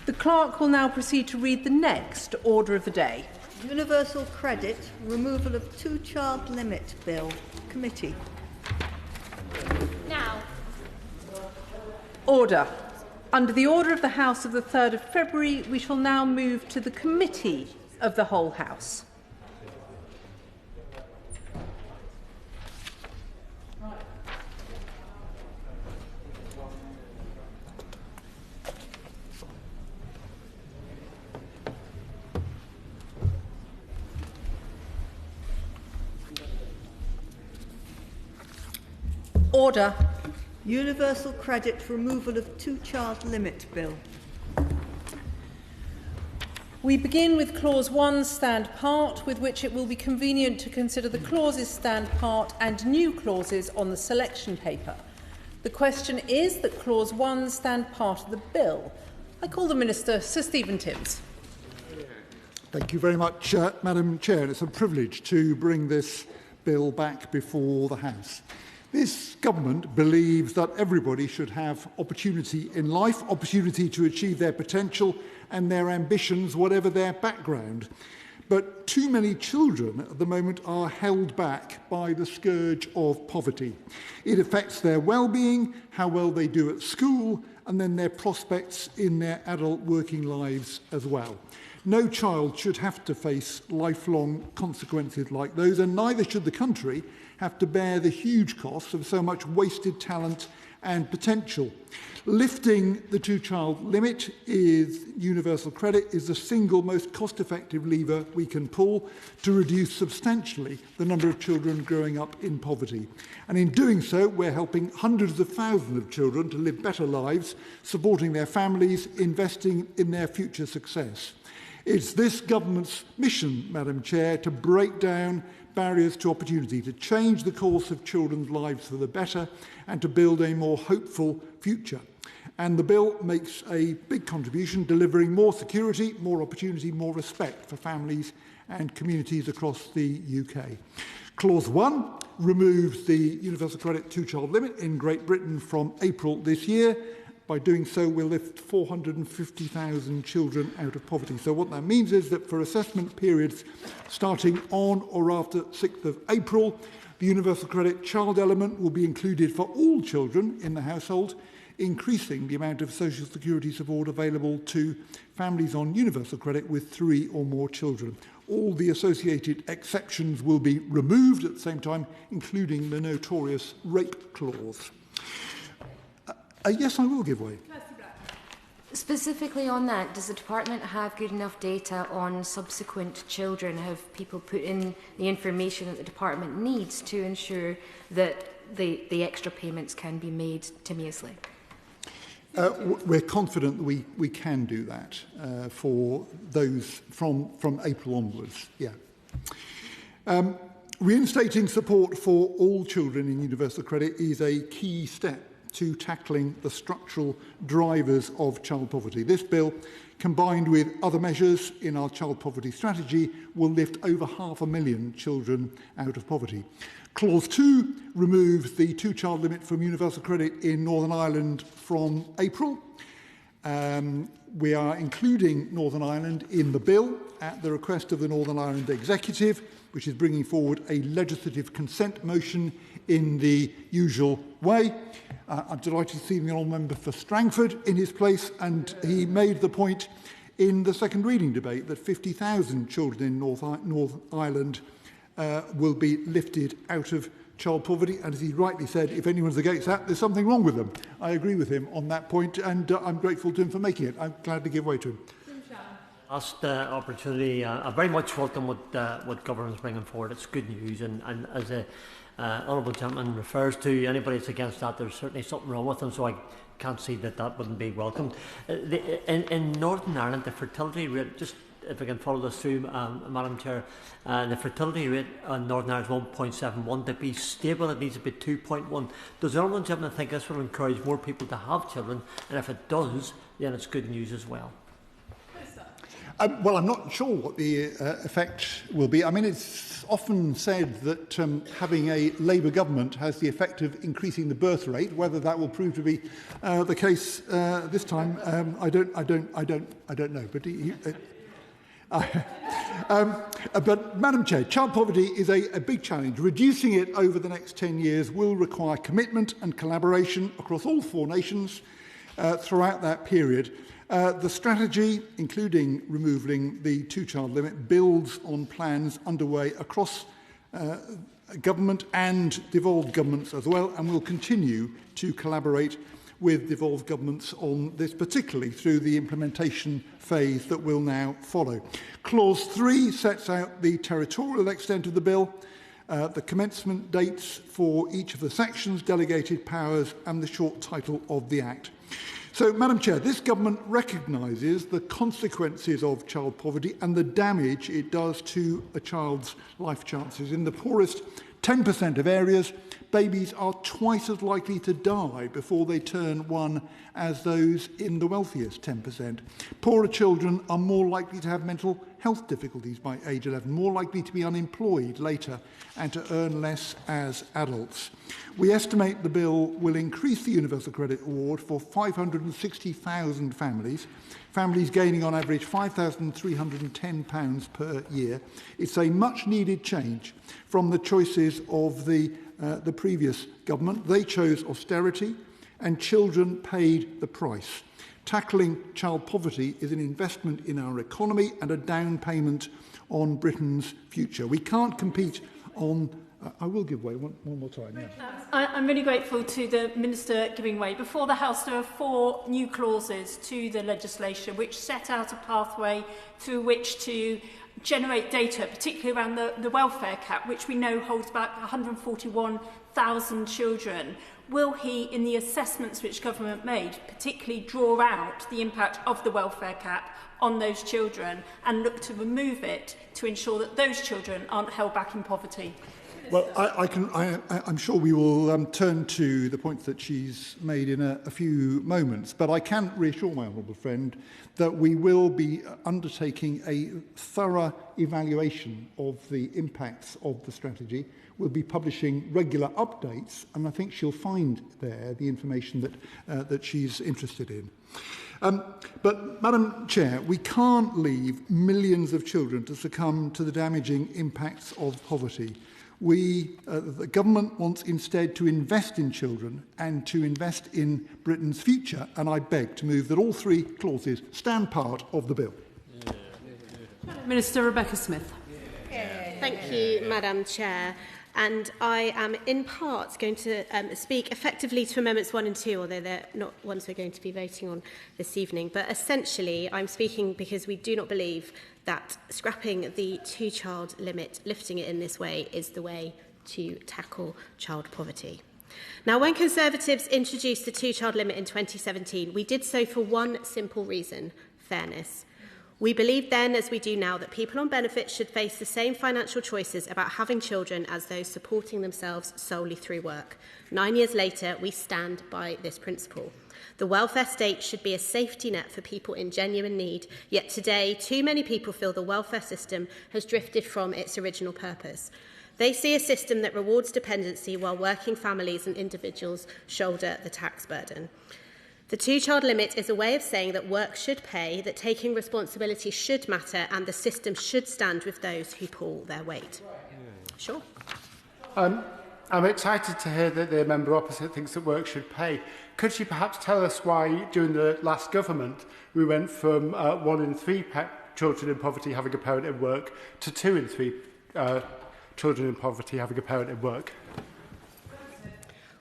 The Clerk will now proceed to read the next order of the day. Universal Credit, removal of two-child limit bill. Committee. Now. Order. Under the order of the House of the 3rd of February, we shall now move to the Committee of the whole House. Order. Universal Credit, removal of two-child limit bill. We begin with Clause 1, Stand Part, with which it will be convenient to consider the clauses Stand Part and new clauses on the selection paper. The question is that Clause 1 stand part of the bill. I call the Minister, Sir Stephen Timms. Thank you very much, Madam Chair. It's a privilege to bring this bill back before the House. This government believes that everybody should have opportunity in life, opportunity to achieve their potential and their ambitions, whatever their background. But too many children at the moment are held back by the scourge of poverty. It affects their well-being, how well they do at school, and then their prospects in their adult working lives as well. No child should have to face lifelong consequences like those, and neither should the country have to bear the huge costs of so much wasted talent and potential. Lifting the two-child limit is universal credit is the single most cost-effective lever we can pull to reduce substantially the number of children growing up in poverty. And in doing so, we're helping hundreds of thousands of children to live better lives, supporting their families, investing in their future success. It's this government's mission, Madam Chair, to break down barriers to opportunity, to change the course of children's lives for the better and to build a more hopeful future. And the bill makes a big contribution, delivering more security, more opportunity, more respect for families and communities across the UK. Clause 1 removes the universal credit two-child limit in Great Britain from April this year. By doing so, we'll lift 450,000 children out of poverty. So what that means is that for assessment periods starting on or after 6th of April, the universal credit child element will be included for all children in the household, increasing the amount of social security support available to families on universal credit with 3 or more children. All the associated exceptions will be removed at the same time, including the notorious rape clause. Yes, I will give way. Specifically on that, does the department have good enough data on subsequent children? Have people put in the information that the department needs to ensure that the extra payments can be made timiously? We're confident that we can do that for those from April onwards. Yeah. Reinstating support for all children in universal credit is a key step to tackling the structural drivers of child poverty. This bill, combined with other measures in our child poverty strategy, will lift over 500,000 children out of poverty. Clause 2 removes the two-child limit from universal credit in Northern Ireland from April. We are including Northern Ireland in the bill at the request of the Northern Ireland Executive, which is bringing forward a legislative consent motion in the usual way. I'm delighted to see the Honourable Member for Strangford in his place, and he made the point in the second reading debate that 50,000 children in North Ireland will be lifted out of child poverty, and as he rightly said, if anyone's against that, there's something wrong with them. I agree with him on that point, and I'm grateful to him for making it. I'm glad to give way to him. Last opportunity, I very much welcome what government's bringing forward. It's good news, and as the honourable gentleman refers to, anybody that's against that, there's certainly something wrong with them, so I can't see that wouldn't be welcomed. In Northern Ireland, the fertility rate, just if I can follow this through, Madam Chair, the fertility rate in Northern Ireland is 1.71. To be stable, it needs to be 2.1. Does the honourable gentleman think this will encourage more people to have children? And if it does, then it's good news as well. Well, I'm not sure what the effect will be. I mean, it's often said that having a Labour government has the effect of increasing the birth rate. Whether that will prove to be the case this time, I don't know. But Madam Chair, child poverty is a big challenge. Reducing it over the next 10 years will require commitment and collaboration across all 4 nations throughout that period. The strategy, including removing the 2-child limit, builds on plans underway across government and devolved governments as well, and will continue to collaborate with devolved governments on this, particularly through the implementation phase that will now follow. Clause 3 sets out the territorial extent of the bill, the commencement dates for each of the sections, delegated powers, and the short title of the Act. So, Madam Chair, this government recognises the consequences of child poverty and the damage it does to a child's life chances. In the poorest 10% of areas, babies are twice as likely to die before they turn 1 as those in the wealthiest 10%. Poorer children are more likely to have mental health difficulties by age 11, more likely to be unemployed later and to earn less as adults. We estimate the bill will increase the Universal Credit Award for 560,000 families, families gaining on average £5,310 per year. It's a much-needed change from the choices of the previous government. They chose austerity, and children paid the price. Tackling child poverty is an investment in our economy and a down payment on Britain's future. We can't compete on... I will give way one more time. Yeah. I'm really grateful to the Minister giving way. Before the House, there are 4 new clauses to the legislation which set out a pathway through which to generate data, particularly around the welfare cap, which we know holds back 141,000 children. Will he, in the assessments which government made, particularly draw out the impact of the welfare cap on those children and look to remove it to ensure that those children aren't held back in poverty? Well, I'm sure we will turn to the points that she's made in a few moments, but I can reassure my honourable friend that we will be undertaking a thorough evaluation of the impacts of the strategy. We'll be publishing regular updates, and I think she'll find there the information that she's interested in. But, Madam Chair, we can't leave millions of children to succumb to the damaging impacts of poverty. The government wants instead to invest in children and to invest in Britain's future, and I beg to move that all 3 clauses stand part of the bill. Minister Rebecca Smith. Thank you, Madam Chair. And I am in part going to speak effectively to Amendments 1 and 2, although they're not ones we're going to be voting on this evening. But essentially, I'm speaking because we do not believe that scrapping the 2-child limit, lifting it in this way, is the way to tackle child poverty. Now, when Conservatives introduced the 2-child limit in 2017, we did so for one simple reason: fairness. We believed then, as we do now, that people on benefits should face the same financial choices about having children as those supporting themselves solely through work. 9 years later, we stand by this principle. The welfare state should be a safety net for people in genuine need, yet today too many people feel the welfare system has drifted from its original purpose. They see a system that rewards dependency while working families and individuals shoulder the tax burden. The 2-child limit is a way of saying that work should pay, that taking responsibility should matter, and the system should stand with those who pull their weight. Sure. I'm excited to hear that the member opposite thinks that work should pay. Could she perhaps tell us why, during the last government, we went from 1 in 3 children in poverty having a parent in work to 2 in 3 children in poverty having a parent in work?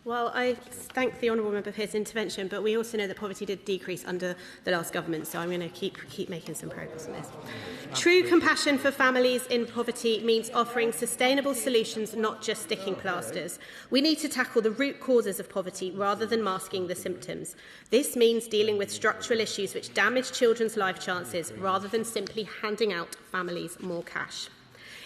Well, I thank the honourable member for his intervention, but we also know that poverty did decrease under the last government, so I'm going to keep making some progress on this. True compassion for families in poverty means offering sustainable solutions, not just sticking plasters. We need to tackle the root causes of poverty rather than masking the symptoms. This means dealing with structural issues which damage children's life chances rather than simply handing out families more cash.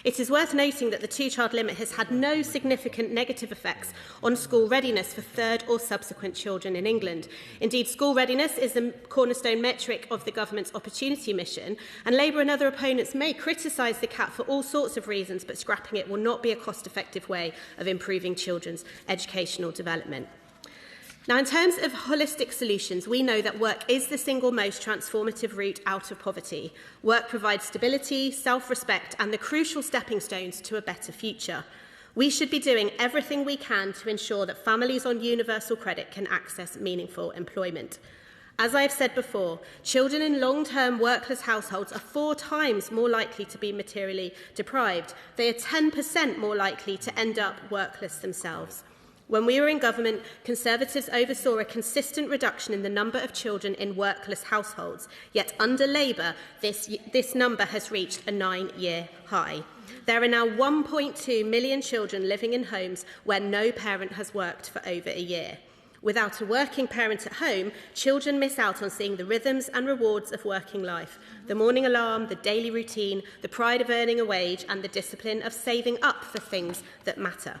It is worth noting that the two-child limit has had no significant negative effects on school readiness for third or subsequent children in England. Indeed, school readiness is the cornerstone metric of the government's opportunity mission, and Labour and other opponents may criticise the cap for all sorts of reasons, but scrapping it will not be a cost-effective way of improving children's educational development. Now, in terms of holistic solutions, we know that work is the single most transformative route out of poverty. Work provides stability, self-respect, and the crucial stepping stones to a better future. We should be doing everything we can to ensure that families on universal credit can access meaningful employment. As I have said before, children in long-term workless households are 4 times more likely to be materially deprived. They are 10% more likely to end up workless themselves. When we were in government, Conservatives oversaw a consistent reduction in the number of children in workless households, yet under Labour, this number has reached a 9-year high. There are now 1.2 million children living in homes where no parent has worked for over a year. Without a working parent at home, children miss out on seeing the rhythms and rewards of working life, the morning alarm, the daily routine, the pride of earning a wage, and the discipline of saving up for things that matter.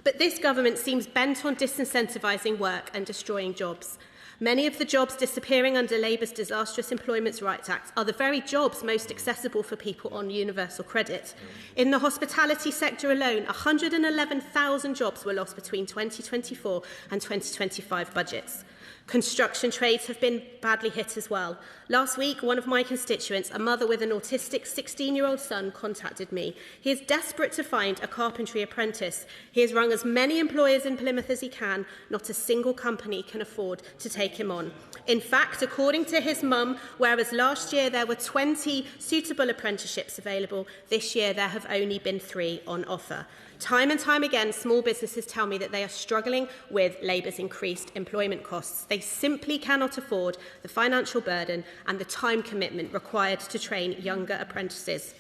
But this government seems bent on disincentivising work and destroying jobs. Many of the jobs disappearing under Labour's disastrous Employment Rights Act are the very jobs most accessible for people on universal credit. In the hospitality sector alone, 111,000 jobs were lost between 2024 and 2025 budgets. Construction trades have been badly hit as well. Last week, one of my constituents, a mother with an autistic 16-year-old son, contacted me. He is desperate to find a carpentry apprentice. He has rung as many employers in Plymouth as he can. Not a single company can afford to take him on. In fact, according to his mum, whereas last year there were 20 suitable apprenticeships available, this year there have only been 3 on offer. Time and time again, small businesses tell me that they are struggling with Labour's increased employment costs. They simply cannot afford the financial burden and the time commitment required to train younger apprentices.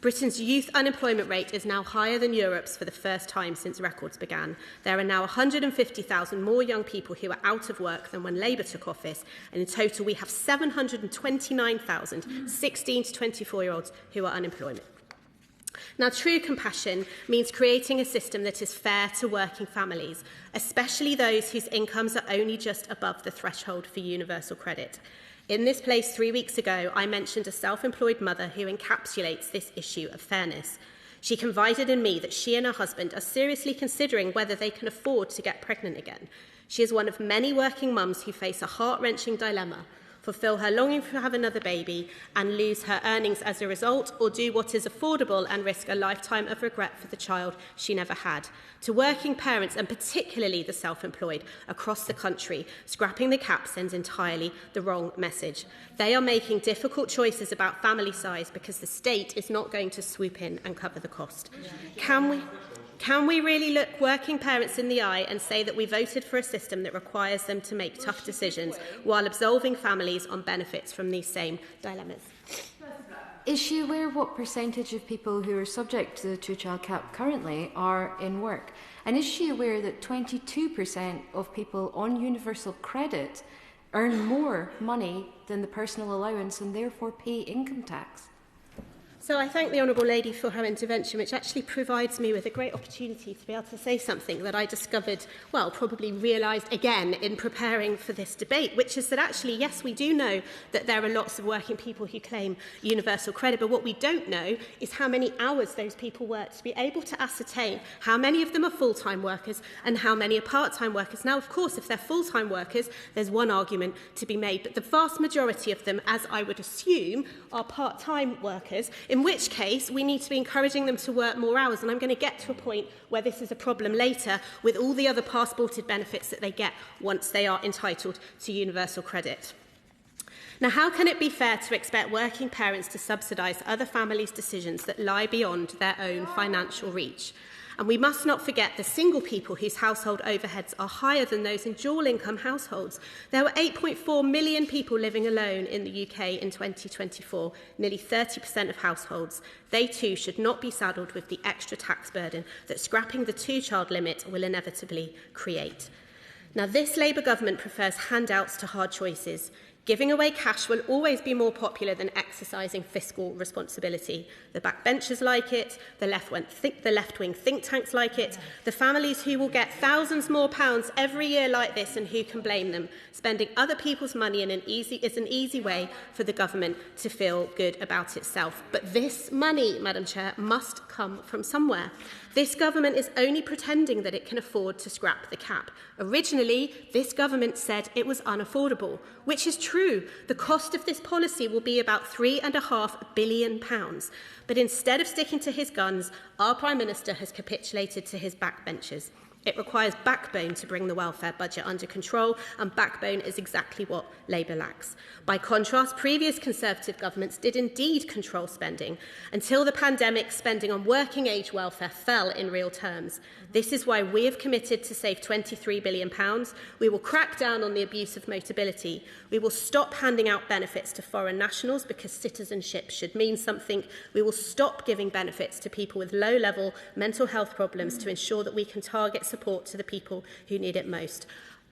Britain's youth unemployment rate is now higher than Europe's for the first time since records began. There are now 150,000 more young people who are out of work than when Labour took office, and in total we have 729,000 16 to 24-year-olds who are unemployed. Now, true compassion means creating a system that is fair to working families, especially those whose incomes are only just above the threshold for universal credit. In this place 3 weeks ago, I mentioned a self-employed mother who encapsulates this issue of fairness. She confided in me that she and her husband are seriously considering whether they can afford to get pregnant again. She is one of many working mums who face a heart-wrenching dilemma: fulfil her longing to have another baby and lose her earnings as a result, or do what is affordable and risk a lifetime of regret for the child she never had. To working parents, and particularly the self-employed across the country, scrapping the cap sends entirely the wrong message. They are making difficult choices about family size because the state is not going to swoop in and cover the cost. Can we really look working parents in the eye and say that we voted for a system that requires them to make tough decisions while absolving families on benefits from these same dilemmas? Is she aware what percentage of people who are subject to the two-child cap currently are in work? And is she aware that 22% of people on universal credit earn more money than the personal allowance and therefore pay income tax? So I thank the Honourable Lady for her intervention, which actually provides me with a great opportunity to be able to say something that I discovered, well, probably realised again in preparing for this debate, which is that actually, yes, we do know that there are lots of working people who claim universal credit, but what we don't know is how many hours those people work to be able to ascertain how many of them are full-time workers and how many are part-time workers. Now, of course, if they're full-time workers, there's one argument to be made, but the vast majority of them, as I would assume, are part-time workers, in which case we need to be encouraging them to work more hours. And I'm going to get to a point where this is a problem later with all the other passported benefits that they get once they are entitled to universal credit. Now, how can it be fair to expect working parents to subsidise other families' decisions that lie beyond their own financial reach? And we must not forget the single people whose household overheads are higher than those in dual-income households. There were 8.4 million people living alone in the UK in 2024, nearly 30% of households. They too should not be saddled with the extra tax burden that scrapping the two-child limit will inevitably create. Now, this Labour government prefers handouts to hard choices. Giving away cash will always be more popular than exercising fiscal responsibility. The backbenchers like it, the left-wing think tanks like it, the families who will get thousands more pounds every year like this, and who can blame them? Spending other people's money is an easy way for the government to feel good about itself. But this money, Madam Chair, must come from somewhere. This government is only pretending that it can afford to scrap the cap. Originally, this government said it was unaffordable, which is true. The cost of this policy will be about £3.5 billion. But instead of sticking to his guns, our Prime Minister has capitulated to his backbenchers. It requires backbone to bring the welfare budget under control, and backbone is exactly what Labour lacks. By contrast, previous Conservative governments did indeed control spending. Until the pandemic, spending on working-age welfare fell in real terms. This is why we have committed to save £23 billion. We will crack down on the abuse of motability. We will stop handing out benefits to foreign nationals because citizenship should mean something. We will stop giving benefits to people with low-level mental health problems to ensure that we can target support to the people who need it most.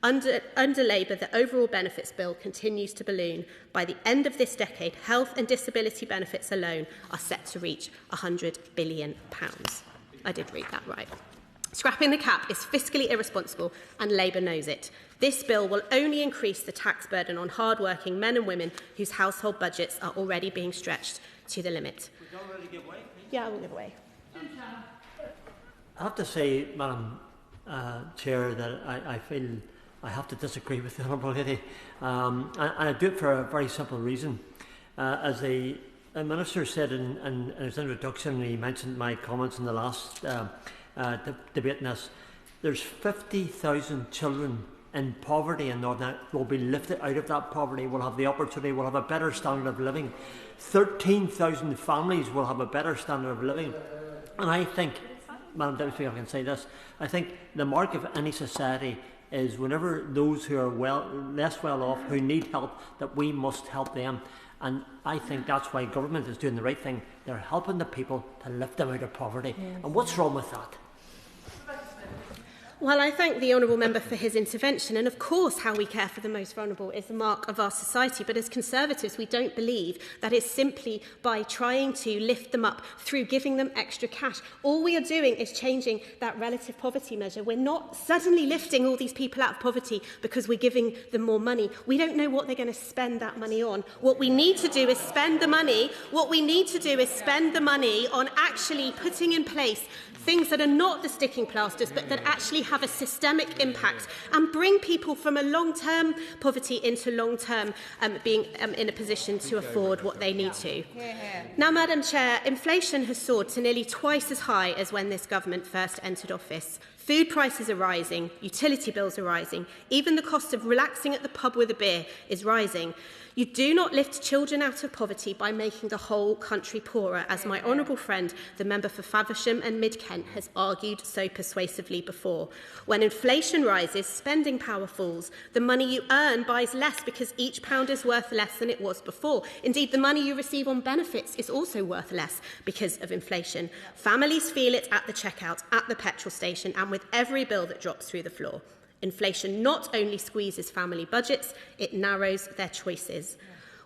Under Labour, the overall benefits bill continues to balloon. By the end of this decade, health and disability benefits alone are set to reach £100 billion. I did read that right. Scrapping the cap is fiscally irresponsible, and Labour knows it. This bill will only increase the tax burden on hard-working men and women whose household budgets are already being stretched to the limit. Would you already give way, please? Yeah, I will give way. I have to say, Madam Chair, that I feel I have to disagree with the Honourable Lady, and I do it for a very simple reason. As the Minister said in his introduction, he mentioned my comments in the last debate in this, there's 50,000 children in poverty in Northern Ireland will be lifted out of that poverty, will have the opportunity, will have a better standard of living. 13,000 families will have a better standard of living. And I think, Madam Deputy Speaker, I can say this, I think the mark of any society is whenever those who are less well off, who need help, that we must help them. And I think that's why government is doing the right thing. They're helping the people to lift them out of poverty. Yes. And what's wrong with that? Well, I thank the Honourable Member for his intervention, and of course how we care for the most vulnerable is the mark of our society, but as Conservatives we don't believe that it's simply by trying to lift them up through giving them extra cash. All we are doing is changing that relative poverty measure. We're not suddenly lifting all these people out of poverty because we're giving them more money. We don't know what they're going to spend that money on. What we need to do is spend the money. What we need to do is spend the money on actually putting in place things that are not the sticking plasters, but that actually have a systemic impact and bring people from a long-term poverty into long-term being in a position to afford what they need to. Now, Madam Chair, inflation has soared to nearly twice as high as when this government first entered office. Food prices are rising, utility bills are rising, even the cost of relaxing at the pub with a beer is rising. You do not lift children out of poverty by making the whole country poorer, as my honourable friend, the member for Faversham and Mid-Kent, has argued so persuasively before. When inflation rises, spending power falls. The money you earn buys less because each pound is worth less than it was before. Indeed, the money you receive on benefits is also worth less because of inflation. Families feel it at the checkout, at the petrol station, and with every bill that drops through the floor. Inflation not only squeezes family budgets, it narrows their choices.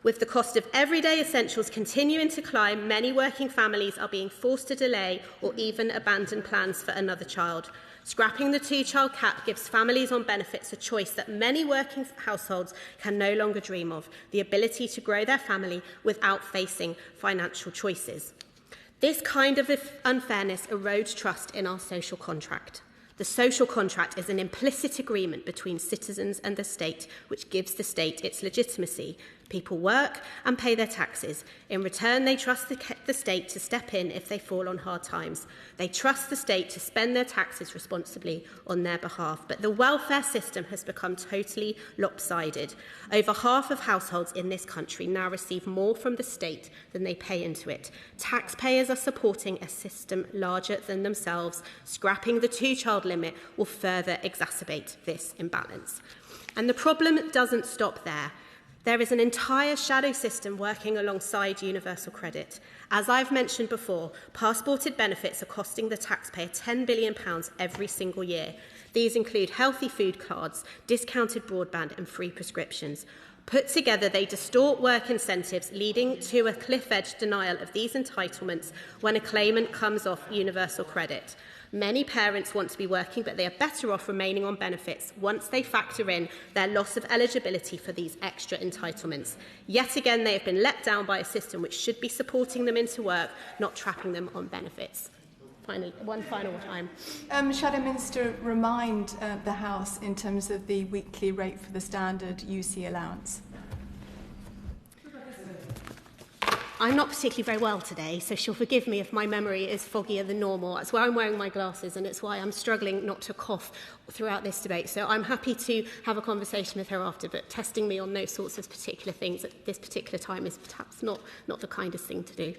With the cost of everyday essentials continuing to climb, many working families are being forced to delay or even abandon plans for another child. Scrapping the two-child cap gives families on benefits a choice that many working households can no longer dream of, the ability to grow their family without facing financial choices. This kind of unfairness erodes trust in our social contract. The social contract is an implicit agreement between citizens and the state, which gives the state its legitimacy. People work and pay their taxes. In return, they trust the state to step in if they fall on hard times. They trust the state to spend their taxes responsibly on their behalf. But the welfare system has become totally lopsided. Over half of households in this country now receive more from the state than they pay into it. Taxpayers are supporting a system larger than themselves. Scrapping the two-child limit will further exacerbate this imbalance. And the problem doesn't stop there. There is an entire shadow system working alongside universal credit. As I've mentioned before, passported benefits are costing the taxpayer £10 billion every single year. These include healthy food cards, discounted broadband and free prescriptions. Put together, they distort work incentives, leading to a cliff-edge denial of these entitlements when a claimant comes off universal credit. Many parents want to be working, but they are better off remaining on benefits once they factor in their loss of eligibility for these extra entitlements. Yet again, they have been let down by a system which should be supporting them into work, not trapping them on benefits. One final time. Shadow Minister, remind the House in terms of the weekly rate for the standard UC allowance. I'm not particularly very well today, so she'll forgive me if my memory is foggier than normal. That's why I'm wearing my glasses, and it's why I'm struggling not to cough throughout this debate. So I'm happy to have a conversation with her after, but testing me on those sorts of particular things at this particular time is perhaps not the kindest thing to do.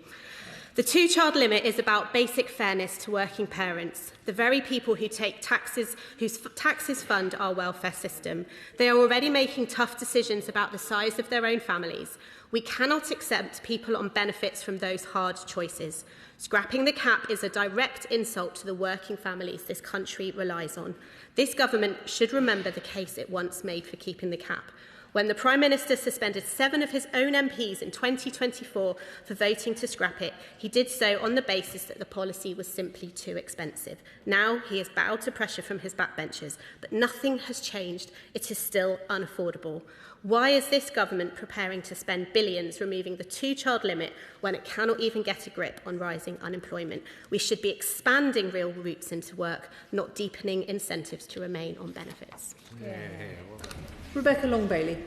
The two-child limit is about basic fairness to working parents, the very people who take taxes, whose taxes fund our welfare system. They are already making tough decisions about the size of their own families. We cannot accept people on benefits from those hard choices. Scrapping the cap is a direct insult to the working families this country relies on. This government should remember the case it once made for keeping the cap. When the Prime Minister suspended 7 of his own MPs in 2024 for voting to scrap it, he did so on the basis that the policy was simply too expensive. Now he has bowed to pressure from his backbenchers, but nothing has changed. It is still unaffordable. Why is this government preparing to spend billions removing the two-child limit when it cannot even get a grip on rising unemployment? We should be expanding real routes into work, not deepening incentives to remain on benefits. Rebecca Long-Bailey.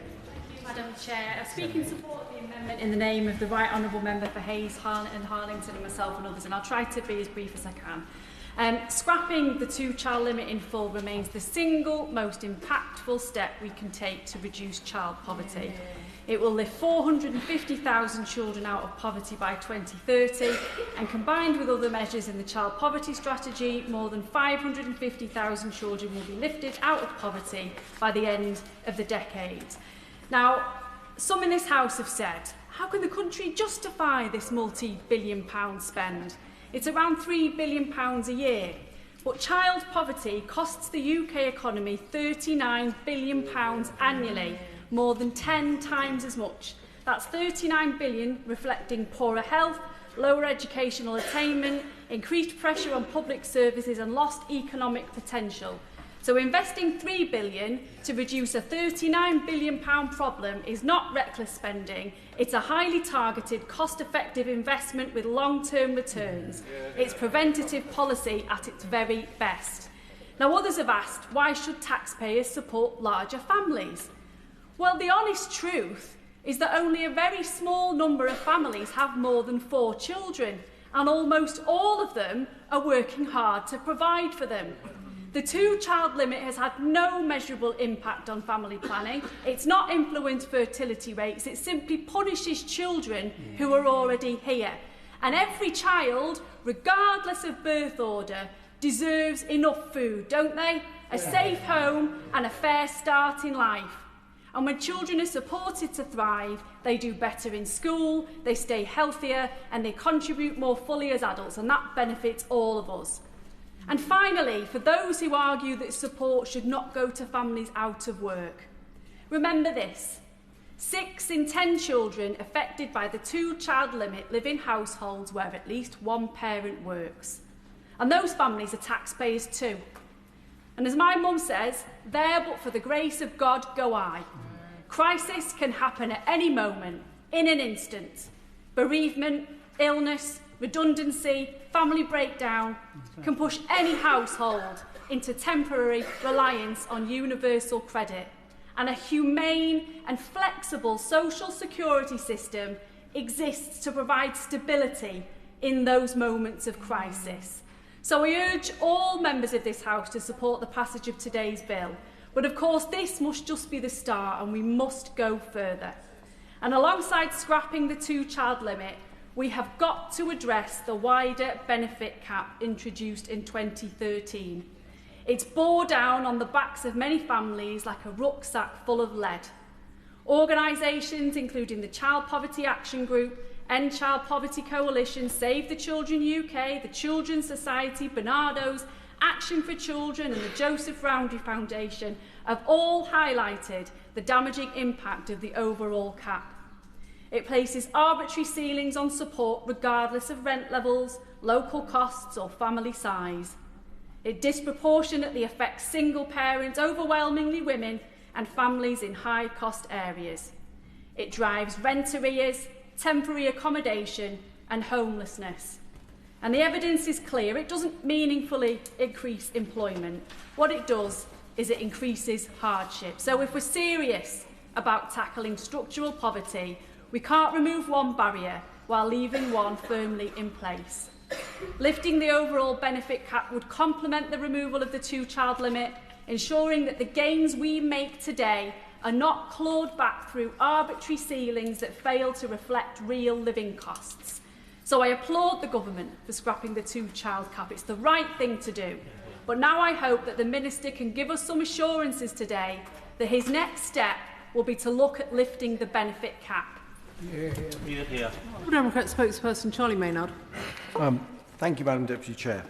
Madam Chair, I speak in support of the amendment in the name of the Right Honourable Member for Hayes, and Harlington and myself and others, and I'll try to be as brief as I can. Scrapping the two-child limit in full remains the single most impactful step we can take to reduce child poverty. It will lift 450,000 children out of poverty by 2030, and combined with other measures in the child poverty strategy, more than 550,000 children will be lifted out of poverty by the end of the decade. Now, some in this House have said, how can the country justify this multi-billion-pound spend? It's around £3 billion a year. But child poverty costs the UK economy £39 billion annually, more than 10 times as much. That's £39 billion reflecting poorer health, lower educational attainment, increased pressure on public services and lost economic potential. So investing £3 billion to reduce a £39 billion problem is not reckless spending. It's a highly targeted, cost-effective investment with long-term returns. It's preventative policy at its very best. Now, others have asked, why should taxpayers support larger families? Well, the honest truth is that only a very small number of families have more than 4 children, and almost all of them are working hard to provide for them. The two-child limit has had no measurable impact on family planning. It's not influenced fertility rates. It simply punishes children who are already here. And every child, regardless of birth order, deserves enough food, don't they? A safe home and a fair start in life. And when children are supported to thrive, they do better in school, they stay healthier, and they contribute more fully as adults, and that benefits all of us. And finally, for those who argue that support should not go to families out of work, remember this: 6 in 10 children affected by the two-child limit live in households where at least one parent works. And those families are taxpayers too. And as my mum says, there but for the grace of God go I. Crisis can happen at any moment, in an instant. Bereavement, illness, redundancy, family breakdown can push any household into temporary reliance on universal credit. And a humane and flexible social security system exists to provide stability in those moments of crisis. So I urge all members of this House to support the passage of today's bill. But of course, this must just be the start, and we must go further. And alongside scrapping the two-child limit, we have got to address the wider benefit cap introduced in 2013. It's bore down on the backs of many families like a rucksack full of lead. Organisations including the Child Poverty Action Group, End Child Poverty Coalition, Save the Children UK, the Children's Society, Barnardo's Action for Children and the Joseph Rowntree Foundation have all highlighted the damaging impact of the overall cap. It places arbitrary ceilings on support regardless of rent levels, local costs or family size. It disproportionately affects single parents, overwhelmingly women, and families in high-cost areas. It drives rent arrears, temporary accommodation and homelessness. And the evidence is clear. It doesn't meaningfully increase employment. What it does is it increases hardship. So if we're serious about tackling structural poverty, we can't remove one barrier while leaving one firmly in place. Lifting the overall benefit cap would complement the removal of the two-child limit, ensuring that the gains we make today are not clawed back through arbitrary ceilings that fail to reflect real living costs. So I applaud the government for scrapping the two-child cap. It's the right thing to do. But now I hope that the Minister can give us some assurances today that his next step will be to look at lifting the benefit cap. Liberal Democrat spokesperson Charlie Maynard. Thank you, Madam Deputy Chair.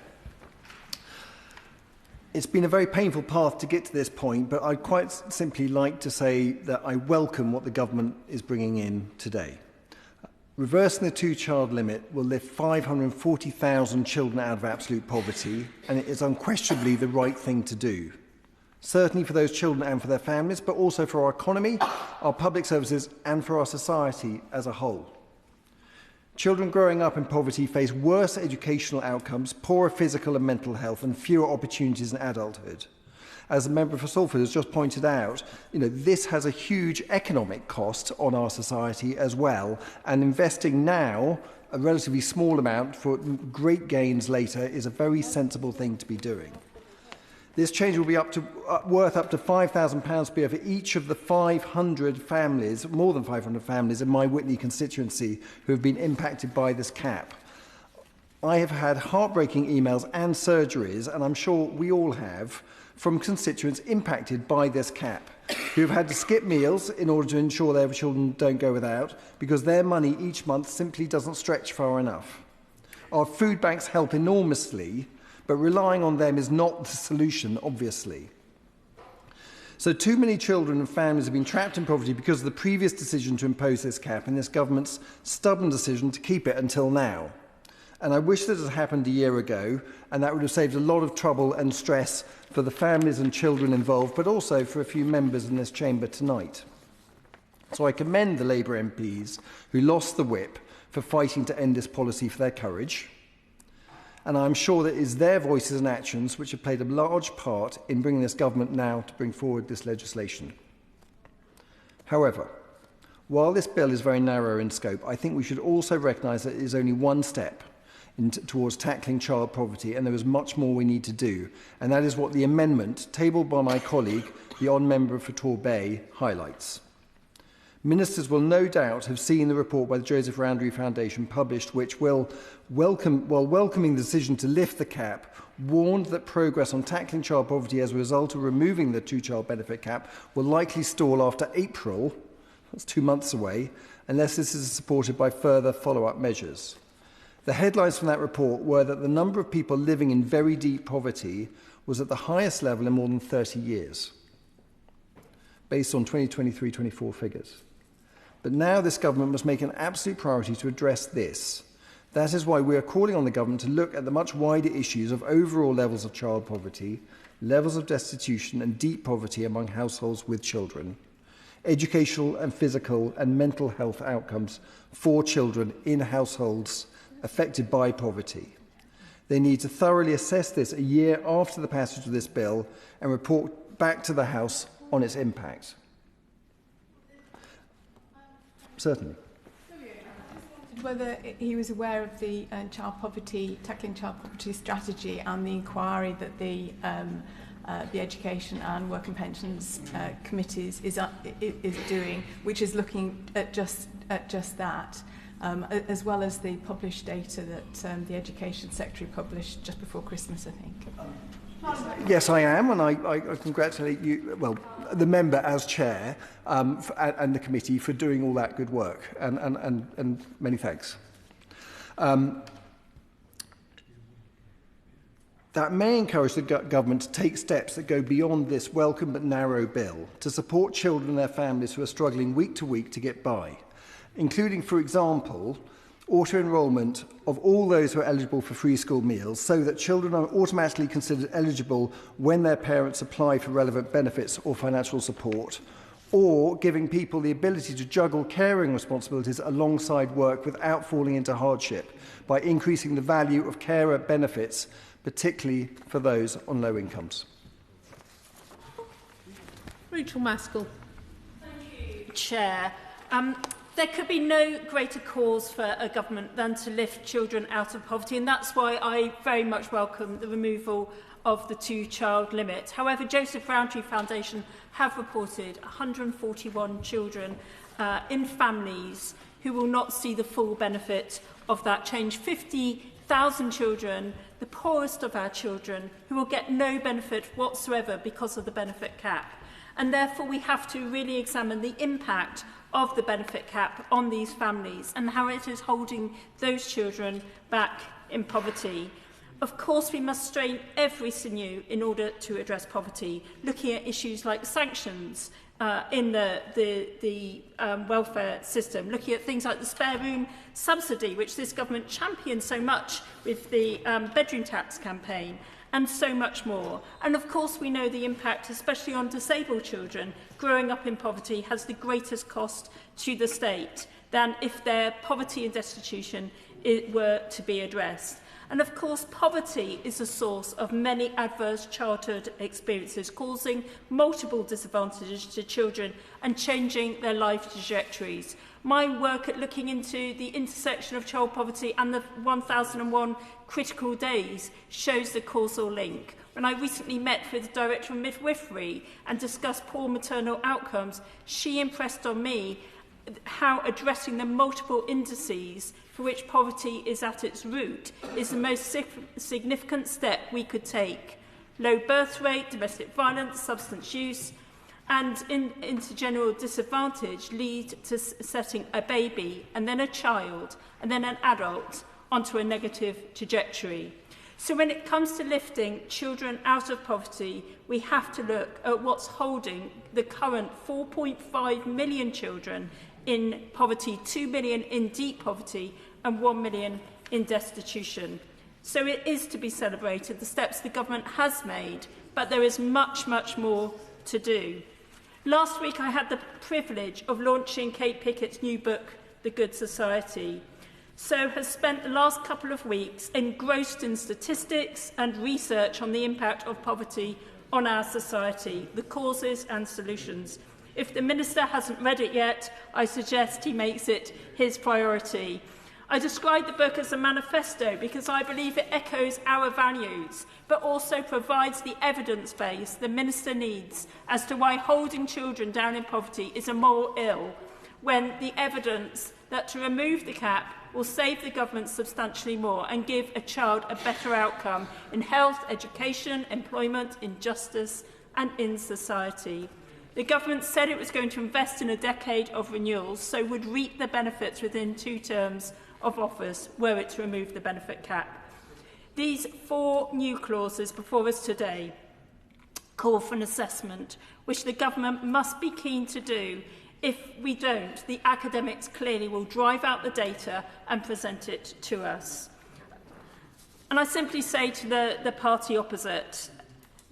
It's been a very painful path to get to this point, but I'd quite simply like to say that I welcome what the government is bringing in today. Reversing the two-child limit will lift 540,000 children out of absolute poverty, and it is unquestionably the right thing to do. Certainly for those children and for their families, but also for our economy, our public services and for our society as a whole. Children growing up in poverty face worse educational outcomes, poorer physical and mental health and fewer opportunities in adulthood. As the member for Salford has just pointed out, this has a huge economic cost on our society as well, and investing now a relatively small amount for great gains later is a very sensible thing to be doing. This change will be worth up to £5,000 per year for each of the 500 families, more than 500 families in my Witney constituency who have been impacted by this cap. I have had heartbreaking emails and surgeries, and I'm sure we all have, from constituents impacted by this cap, who have had to skip meals in order to ensure their children don't go without, because their money each month simply doesn't stretch far enough. Our food banks help enormously, but relying on them is not the solution, obviously. So too many children and families have been trapped in poverty because of the previous decision to impose this cap and this government's stubborn decision to keep it until now. And I wish that had happened a year ago, and that would have saved a lot of trouble and stress for the families and children involved, but also for a few members in this chamber tonight. So I commend the Labour MPs who lost the whip for fighting to end this policy for their courage. And I'm sure that it is their voices and actions which have played a large part in bringing this government now to bring forward this legislation. However, while this bill is very narrow in scope, I think we should also recognise that it is only one step towards tackling child poverty, and there is much more we need to do. And that is what the amendment tabled by my colleague, the Honourable Member for Torbay, highlights. Ministers will no doubt have seen the report by the Joseph Rowntree Foundation published, which will, while welcoming the decision to lift the cap, warned that progress on tackling child poverty as a result of removing the two-child benefit cap will likely stall after April, that's 2 months away, unless this is supported by further follow-up measures. The headlines from that report were that the number of people living in very deep poverty was at the highest level in more than 30 years, based on 2023-24 figures. But now this government must make an absolute priority to address this. That is why we are calling on the government to look at the much wider issues of overall levels of child poverty, levels of destitution and deep poverty among households with children, educational and physical and mental health outcomes for children in households affected by poverty. They need to thoroughly assess this a year after the passage of this bill and report back to the House on its impact. Certainly. Whether he was aware of the tackling child poverty strategy and the inquiry that the Education and Work and Pensions committees is doing, which is looking at just that, as well as the published data that the Education Secretary published just before Christmas, I think. Yes, I am, and I congratulate you, well, the member as chair and the committee for doing all that good work, and many thanks. That may encourage the government to take steps that go beyond this welcome but narrow bill to support children and their families who are struggling week to get by, including, for example, auto-enrolment of all those who are eligible for free school meals so that children are automatically considered eligible when their parents apply for relevant benefits or financial support, or giving people the ability to juggle caring responsibilities alongside work without falling into hardship by increasing the value of carer benefits, particularly for those on low incomes. Rachael Maskell. Thank you, Chair. There could be no greater cause for a government than to lift children out of poverty, and that's why I very much welcome the removal of the two-child limit. However, Joseph Rowntree Foundation have reported 141 children in families who will not see the full benefit of that change. 50,000 children, the poorest of our children, who will get no benefit whatsoever because of the benefit cap. And therefore we have to really examine the impact of the benefit cap on these families and how it is holding those children back in poverty. Of course, we must strain every sinew in order to address poverty, looking at issues like sanctions in the welfare system, looking at things like the spare room subsidy, which this government championed so much with the bedroom tax campaign, and so much more. And of course, we know the impact, especially on disabled children growing up in poverty, has the greatest cost to the state than if their poverty and destitution were to be addressed. And of course, poverty is a source of many adverse childhood experiences, causing multiple disadvantages to children and changing their life trajectories. My work at looking into the intersection of child poverty and the 1001 critical days shows the causal link. When I recently met with the Director of Midwifery and discussed poor maternal outcomes, she impressed on me how addressing the multiple indices for which poverty is at its root is the most significant step we could take. Low birth rate, domestic violence, substance use, and into general disadvantage lead to setting a baby and then a child and then an adult onto a negative trajectory. So when it comes to lifting children out of poverty, we have to look at what's holding the current 4.5 million children in poverty, 2 million in deep poverty and 1 million in destitution. So it is to be celebrated, the steps the government has made, but there is much, much more to do. Last week I had the privilege of launching Kate Pickett's new book, The Good Society. So has spent the last couple of weeks engrossed in statistics and research on the impact of poverty on our society, the causes and solutions. If the Minister hasn't read it yet, I suggest he makes it his priority. I describe the book as a manifesto because I believe it echoes our values, but also provides the evidence base the Minister needs as to why holding children down in poverty is a moral ill, when the evidence that to remove the cap will save the government substantially more and give a child a better outcome in health, education, employment, in justice and in society. The government said it was going to invest in a decade of renewals, so would reap the benefits within 2 terms of office were it to remove the benefit cap. These 4 new clauses before us today call for an assessment, which the government must be keen to do. If we don't, the academics clearly will drive out the data and present it to us. And I simply say to the party opposite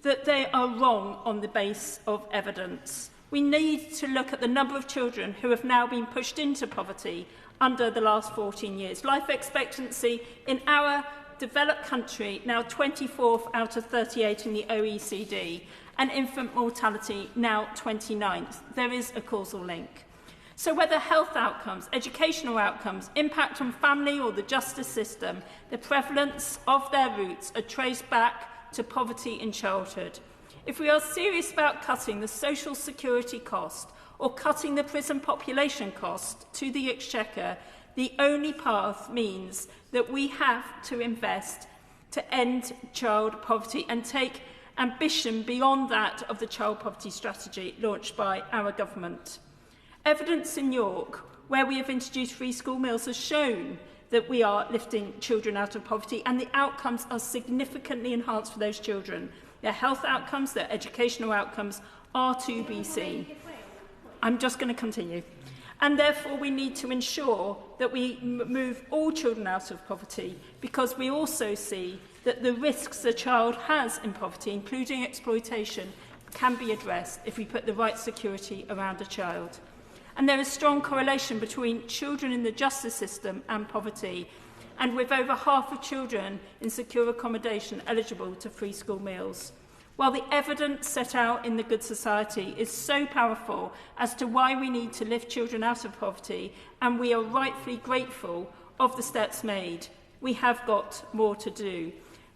that they are wrong on the base of evidence. We need to look at the number of children who have now been pushed into poverty under the last 14 years. Life expectancy in our developed country now 24th out of 38 in the OECD, and infant mortality now 29th. There is a causal link. So whether health outcomes, educational outcomes, impact on family or the justice system, the prevalence of their roots are traced back to poverty in childhood. If we are serious about cutting the social security cost or cutting the prison population cost to the exchequer, the only path means that we have to invest to end child poverty and take ambition beyond that of the child poverty strategy launched by our government. Evidence in York, where we have introduced free school meals, has shown that we are lifting children out of poverty, and the outcomes are significantly enhanced for those children. Their health outcomes, their educational outcomes are to be seen. I'm just going to continue. And therefore we need to ensure that we move all children out of poverty, because we also see that the risks a child has in poverty, including exploitation, can be addressed if we put the right security around a child. And there is strong correlation between children in the justice system and poverty, and with over half of children in secure accommodation eligible to free school meals. While the evidence set out in the Good Society is so powerful as to why we need to lift children out of poverty, and we are rightfully grateful of the steps made, we have got more to do.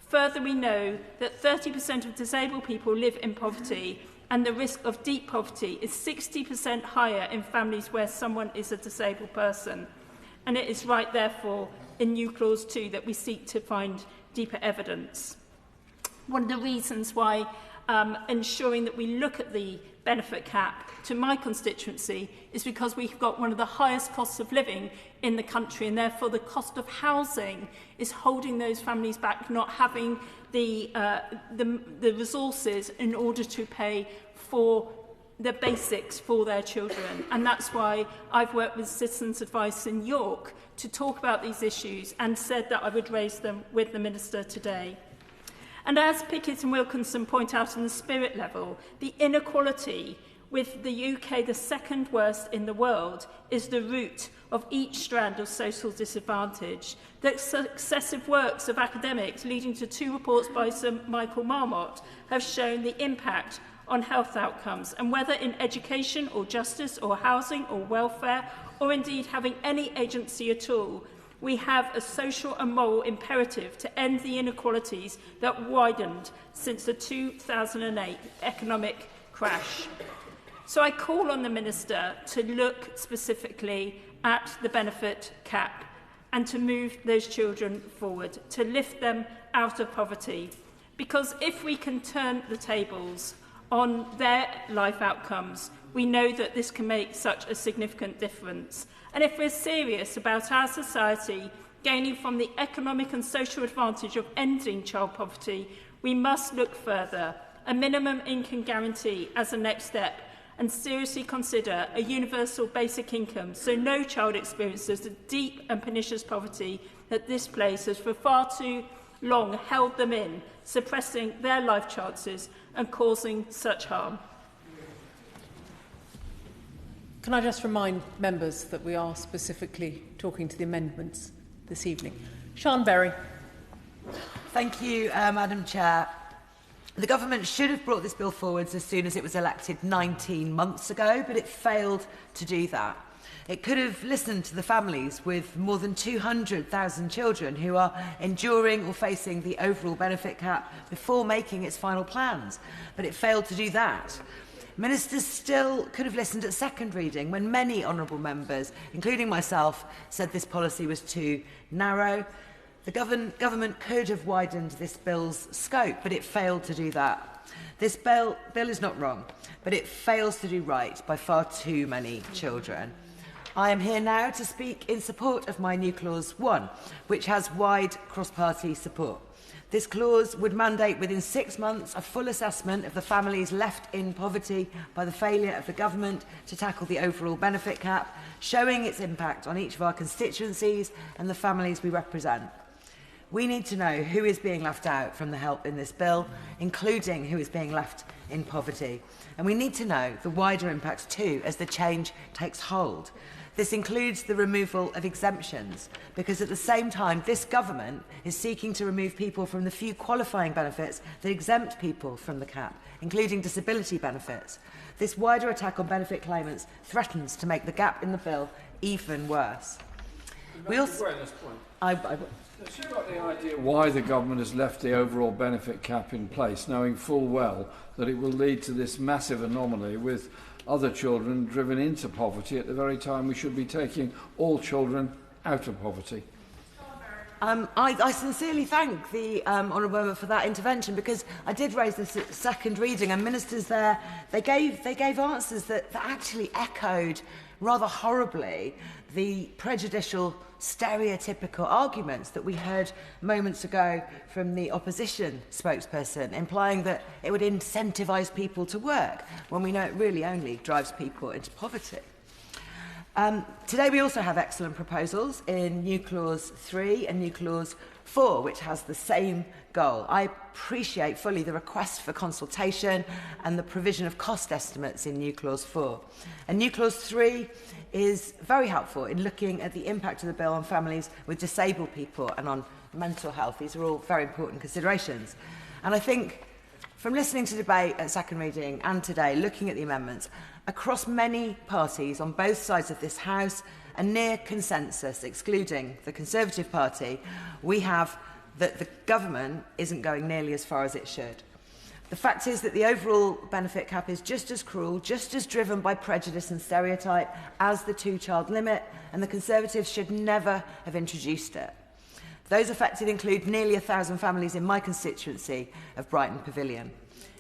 Further, we know that 30% of disabled people live in poverty, and the risk of deep poverty is 60% higher in families where someone is a disabled person. And it is right, therefore, in new clause 2 that we seek to find deeper evidence. One of the reasons why ensuring that we look at the benefit cap to my constituency is because we've got one of the highest costs of living in the country, and therefore the cost of housing is holding those families back, not having the resources in order to pay for the basics for their children. And that's why I've worked with Citizens Advice in York to talk about these issues and said that I would raise them with the Minister today. And as Pickett and Wilkinson point out in the spirit level, the inequality with the UK the second worst in the world is the root of each strand of social disadvantage. The successive works of academics leading to 2 reports by Sir Michael Marmot have shown the impact on health outcomes, and whether in education or justice or housing or welfare, or indeed having any agency at all, we have a social and moral imperative to end the inequalities that widened since the 2008 economic crash. So I call on the Minister to look specifically at the benefit cap and to move those children forward, to lift them out of poverty. Because if we can turn the tables on their life outcomes, we know that this can make such a significant difference. And if we're serious about our society gaining from the economic and social advantage of ending child poverty, we must look further, a minimum income guarantee as a next step, and seriously consider a universal basic income so no child experiences the deep and pernicious poverty that this place has for far too long held them in, suppressing their life chances and causing such harm. Can I just remind members that we are specifically talking to the amendments this evening? Siân Berry. Thank you, Madam Chair. The government should have brought this bill forward as soon as it was elected 19 months ago, but it failed to do that. It could have listened to the families with more than 200,000 children who are enduring or facing the overall benefit cap before making its final plans, but it failed to do that. Ministers still could have listened at second reading when many honourable members, including myself, said this policy was too narrow. The government could have widened this bill's scope, but it failed to do that. This bill is not wrong, but it fails to do right by far too many children. I am here now to speak in support of my new Clause 1, which has wide cross-party support. This clause would mandate within 6 months a full assessment of the families left in poverty by the failure of the government to tackle the overall benefit cap, showing its impact on each of our constituencies and the families we represent. We need to know who is being left out from the help in this bill, including who is being left in poverty. And we need to know the wider impacts too as the change takes hold. This includes the removal of exemptions, because at the same time this government is seeking to remove people from the few qualifying benefits that exempt people from the cap, including disability benefits. This wider attack on benefit claimants threatens to make the gap in the bill even worse. We also... Has she got the idea why the government has left the overall benefit cap in place, knowing full well that it will lead to this massive anomaly with other children driven into poverty at the very time we should be taking all children out of poverty? I sincerely thank the honourable member for that intervention, because I did raise this at second reading, and ministers there, they gave answers that actually echoed rather horribly the prejudicial, stereotypical arguments that we heard moments ago from the opposition spokesperson, implying that it would incentivise people to work, when we know it really only drives people into poverty. Today we also have excellent proposals in New Clause 3 and New Clause 4, which has the same goal. I appreciate fully the request for consultation and the provision of cost estimates in New Clause 4. And New Clause 3 is very helpful in looking at the impact of the bill on families with disabled people and on mental health. These are all very important considerations. And I think from listening to debate at second reading and today, looking at the amendments, across many parties on both sides of this House, a near consensus, excluding the Conservative Party, we have that the government isn't going nearly as far as it should. The fact is that the overall benefit cap is just as cruel, just as driven by prejudice and stereotype as the two-child limit, and the Conservatives should never have introduced it. Those affected include nearly 1,000 families in my constituency of Brighton Pavilion.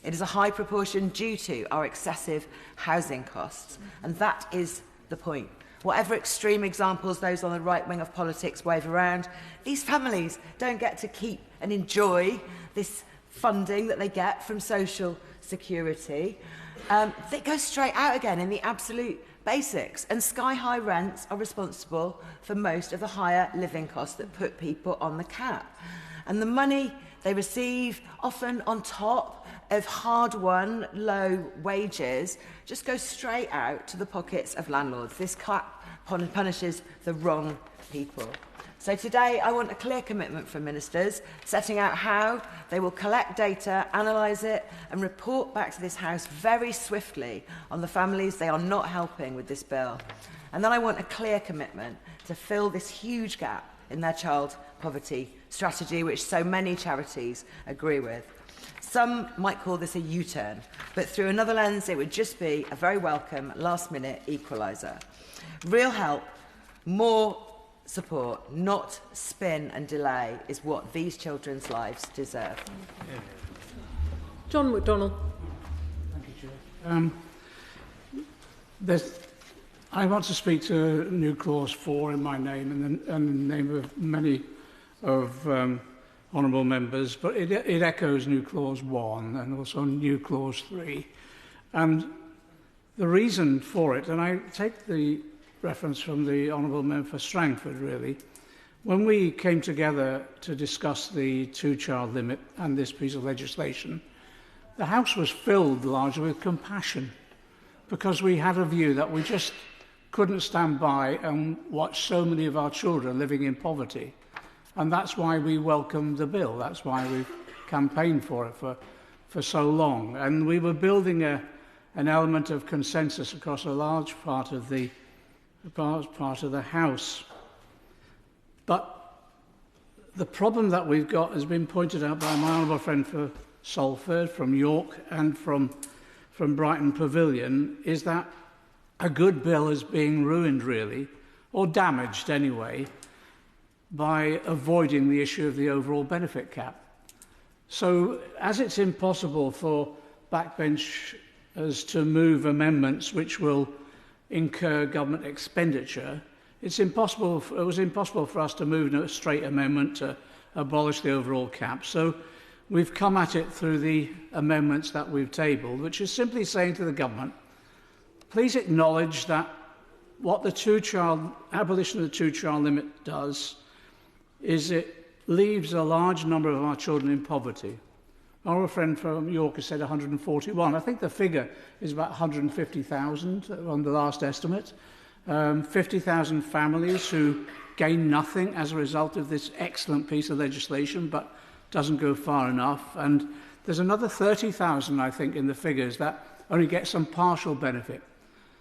It is a high proportion due to our excessive housing costs, and that is the point. Whatever extreme examples those on the right wing of politics wave around, these families don't get to keep and enjoy this funding that they get from social security. They go straight out again in the absolute basics, and sky-high rents are responsible for most of the higher living costs that put people on the cap. And the money they receive, often on top of hard-won low wages, just goes straight out to the pockets of landlords. This cap punishes the wrong people. So today I want a clear commitment from ministers, setting out how they will collect data, analyse it and report back to this House very swiftly on the families they are not helping with this bill. And then I want a clear commitment to fill this huge gap in their child poverty strategy, which so many charities agree with. Some might call this a U-turn, but through another lens it would just be a very welcome last-minute equaliser. Real help, more support, not spin and delay, is what these children's lives deserve. John McDonnell. Thank you, Chair. I want to speak to New Clause 4 in my name and in the name of many of honourable members, but it echoes New Clause 1 and also New Clause 3. And the reason for it, and I take the reference from the honourable member for Strangford, really, when we came together to discuss the two-child limit and this piece of legislation, the House was filled largely with compassion, because we had a view that we just couldn't stand by and watch so many of our children living in poverty. And that's why we welcomed the bill. That's why we've campaigned for it for so long. And we were building an element of consensus across a large part of the House. But the problem that we've got has been pointed out by my honourable friend for Salford, from York and from Brighton Pavilion, is that a good bill is being ruined, really, or damaged anyway, by avoiding the issue of the overall benefit cap. So, as it's impossible for backbenchers to move amendments which will incur government expenditure, it was impossible for us to move a straight amendment to abolish the overall cap. So we've come at it through the amendments that we've tabled, which is simply saying to the government, please acknowledge that what the abolition of the two-child limit does is it leaves a large number of our children in poverty. Our friend from York has said 141. I think the figure is about 150,000 on the last estimate. 50,000 families who gain nothing as a result of this excellent piece of legislation, but doesn't go far enough. And there's another 30,000, I think, in the figures that only get some partial benefit.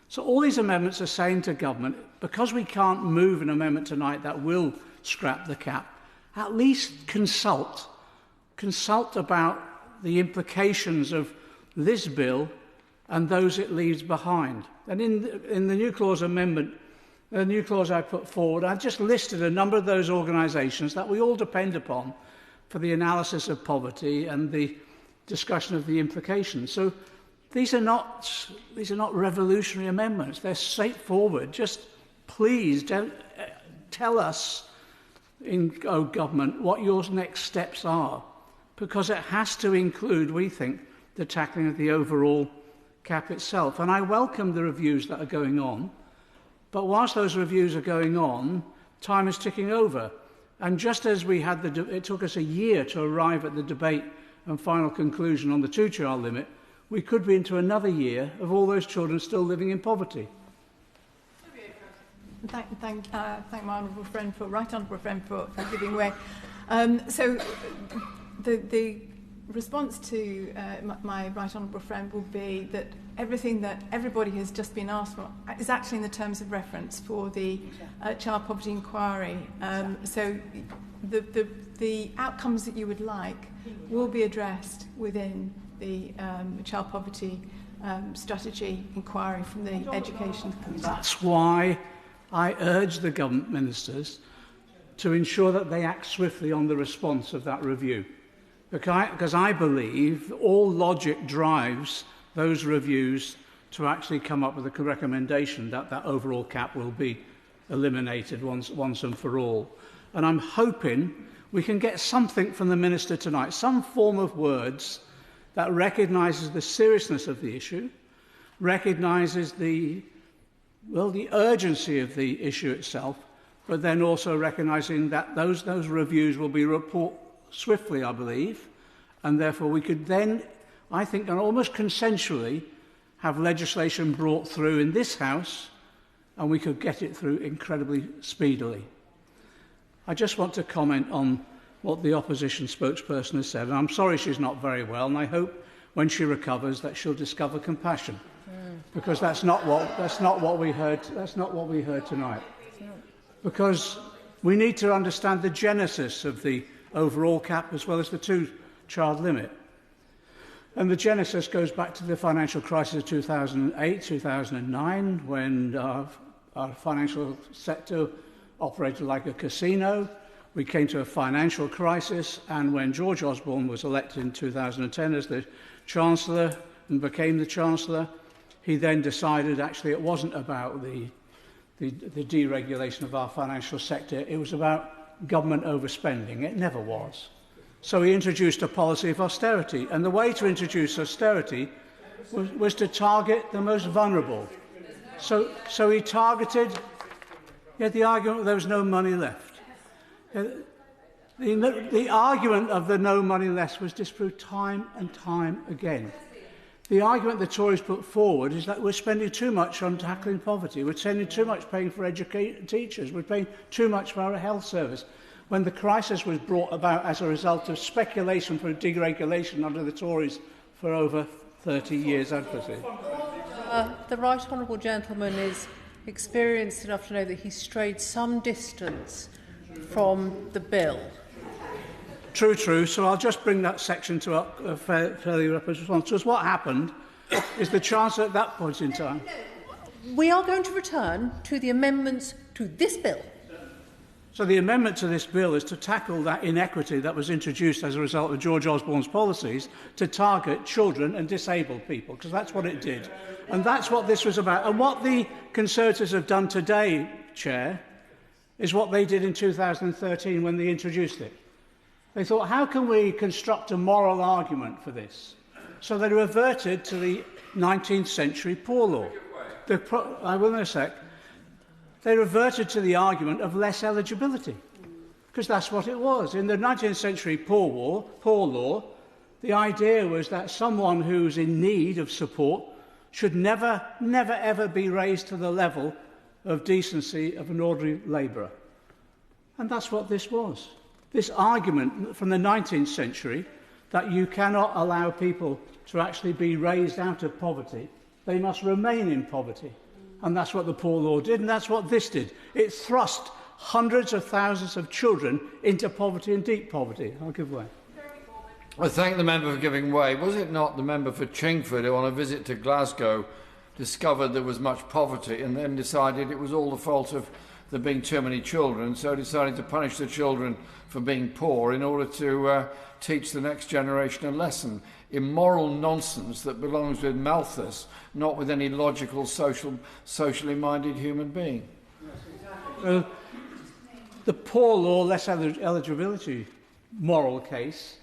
So all these amendments are saying to government, because we can't move an amendment tonight that will scrap the cap, at least consult about the implications of this bill and those it leaves behind. And in the New Clause amendment, the New Clause I put forward, I've just listed a number of those organisations that we all depend upon for the analysis of poverty and the discussion of the implications. So these are not revolutionary amendments. They're straightforward. Just please don't tell us in government what your next steps are, because it has to include, we think, the tackling of the overall cap itself. And I welcome the reviews that are going on, but whilst those reviews are going on, time is ticking over. And just as we had it took us a year to arrive at the debate and final conclusion on the two-child limit, we could be into another year of all those children still living in poverty. Thank my honourable friend, right honourable friend, for giving way. So the response to my right honourable friend will be that everything that everybody has just been asked for is actually in the terms of reference for the child poverty inquiry. So the outcomes that you would like will be addressed within the child poverty strategy inquiry from the Education Committee. That's why I urge the government ministers to ensure that they act swiftly on the response of that review. Because I believe all logic drives those reviews to actually come up with a recommendation that that overall cap will be eliminated once and for all. And I'm hoping we can get something from the Minister tonight, some form of words that recognises the seriousness of the issue, recognises the urgency of the issue itself, but then also recognising that those reviews will be reported swiftly, I believe, and therefore we could then, I think, almost consensually have legislation brought through in this House, and we could get it through incredibly speedily. I just want to comment on what the opposition spokesperson has said, and I'm sorry she's not very well, and I hope when she recovers that she'll discover compassion, because that's not what we heard tonight. Because we need to understand the genesis of the overall cap as well as the two-child limit. And the genesis goes back to the financial crisis of 2008, 2009, when our financial sector operated like a casino. We came to a financial crisis, and when George Osborne was elected in 2010 as the Chancellor and became the Chancellor, he then decided actually it wasn't about the deregulation of our financial sector, it was about government overspending. It never was. So he introduced a policy of austerity, and the way to introduce austerity was to target the most vulnerable. So he targeted, the argument that there was no money left. The argument of the no money left was disproved time and time again. The argument the Tories put forward is that we're spending too much on tackling poverty, we're spending too much paying for teachers, we're paying too much for our health service, when the crisis was brought about as a result of speculation for deregulation under the Tories for over 30 years advocacy. The right honourable gentleman is experienced enough to know that he strayed some distance from the bill. True. So I'll just bring that section to a fairly rapid response. Because what happened is the Chancellor at that point in time. We are going to return to the amendments to this bill. So the amendment to this bill is to tackle that inequity that was introduced as a result of George Osborne's policies to target children and disabled people, because that's what it did. And that's what this was about. And what the Conservatives have done today, Chair, is what they did in 2013 when they introduced it. They thought, how can we construct a moral argument for this? So they reverted to the 19th century poor law. I will in a sec. They reverted to the argument of less eligibility, because that's what it was. In the 19th century poor law, the idea was that someone who's in need of support should never ever be raised to the level of decency of an ordinary labourer. And that's what this was. This argument from the 19th century that you cannot allow people to actually be raised out of poverty, they must remain in poverty. And that's what the poor law did, and that's what this did. It thrust hundreds of thousands of children into poverty and deep poverty. I'll give way. I thank the member for giving way. Was it not the member for Chingford who, on a visit to Glasgow, discovered there was much poverty and then decided it was all the fault of there being too many children, so decided to punish the children for being poor in order to teach the next generation a lesson. Immoral nonsense that belongs with Malthus, not with any logical, socially minded human being. The poor law, less eligibility moral case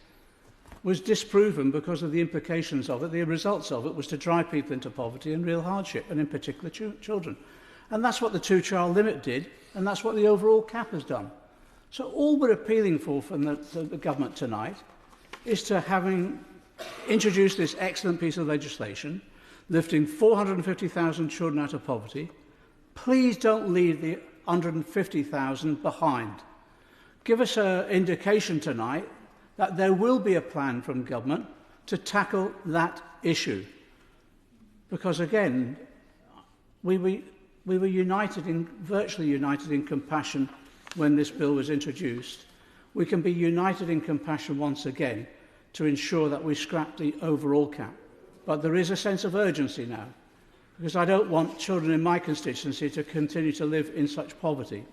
was disproven because of the implications of it. The results of it was to drive people into poverty and real hardship, and in particular children. And that's what the two-child limit did, and that's what the overall cap has done. So all we're appealing for from the government tonight is to having introduced this excellent piece of legislation, lifting 450,000 children out of poverty. Please don't leave the 150,000 behind. Give us an indication tonight that there will be a plan from government to tackle that issue. Because again, we were virtually united in compassion when this bill was introduced. We can be united in compassion once again to ensure that we scrap the overall cap. But there is a sense of urgency now, because I don't want children in my constituency to continue to live in such poverty,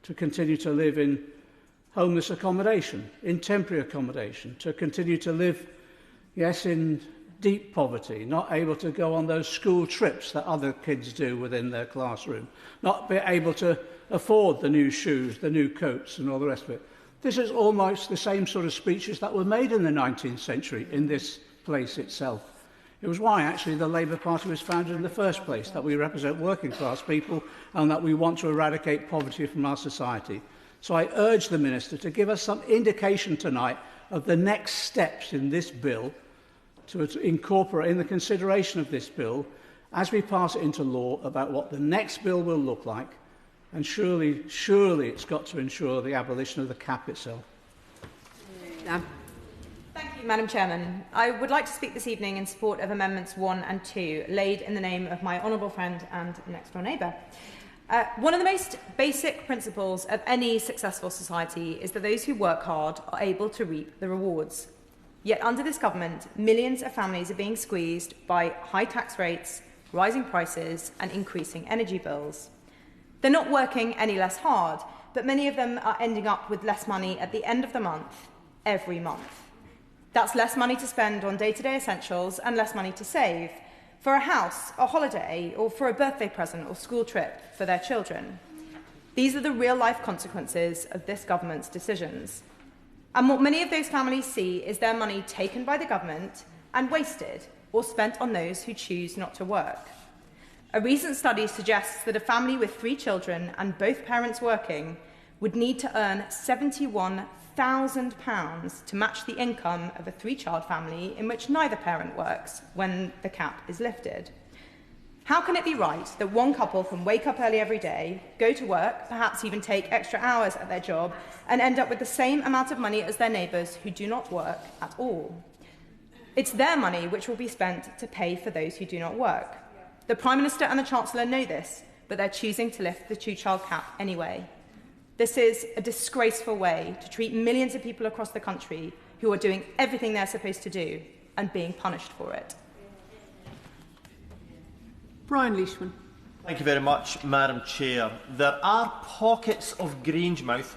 to continue to live in homeless accommodation, in temporary accommodation, to continue to live, yes, in deep poverty, not able to go on those school trips that other kids do within their classroom, not be able to afford the new shoes, the new coats and all the rest of it. This is almost the same sort of speeches that were made in the 19th century in this place itself. It was why actually the Labour Party was founded in the first place, that we represent working class people and that we want to eradicate poverty from our society. So I urge the Minister to give us some indication tonight of the next steps in this bill to incorporate in the consideration of this bill as we pass it into law about what the next bill will look like, and surely it's got to ensure the abolition of the cap itself. Thank you, Madam Chairman. I would like to speak this evening in support of Amendments 1 and 2, laid in the name of my honourable friend and next-door neighbour. One of the most basic principles of any successful society is that those who work hard are able to reap the rewards. Yet under this government, millions of families are being squeezed by high tax rates, rising prices and increasing energy bills. They're not working any less hard, but many of them are ending up with less money at the end of the month, every month. That's less money to spend on day-to-day essentials and less money to save for a house, a holiday, or for a birthday present or school trip for their children. These are the real-life consequences of this government's decisions. And what many of those families see is their money taken by the government and wasted or spent on those who choose not to work. A recent study suggests that a family with 3 children and both parents working would need to earn £71,000 to match the income of a 3-child family in which neither parent works when the cap is lifted. How can it be right that one couple can wake up early every day, go to work, perhaps even take extra hours at their job, and end up with the same amount of money as their neighbours who do not work at all? It's their money which will be spent to pay for those who do not work. The Prime Minister and the Chancellor know this, but they're choosing to lift the 2-child cap anyway. This is a disgraceful way to treat millions of people across the country who are doing everything they're supposed to do and being punished for it. Brian Leishman. Thank you very much, Madam Chair. There are pockets of Grangemouth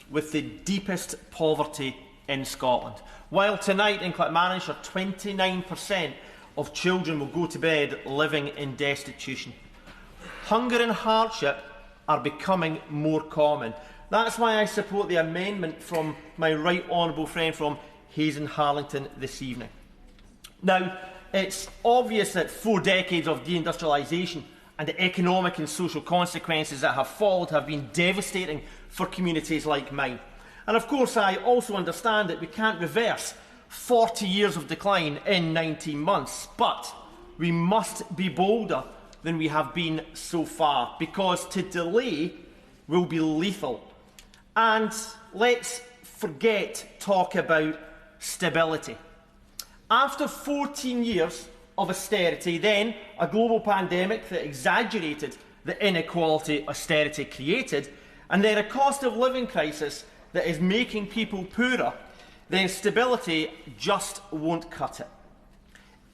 with the deepest poverty in Scotland. While tonight in Clackmannanshire, 29% of children will go to bed living in destitution. Hunger and hardship are becoming more common. That's why I support the amendment from my right honourable friend from Hayes and Harlington this evening. Now, it's obvious that 4 decades of deindustrialisation and the economic and social consequences that have followed have been devastating for communities like mine. And of course, I also understand that we can't reverse 40 years of decline in 19 months, but we must be bolder than we have been so far, because to delay will be lethal. And let's talk about stability. After 14 years of austerity, then a global pandemic that exaggerated the inequality austerity created, and then a cost of living crisis that is making people poorer, then stability just won't cut it.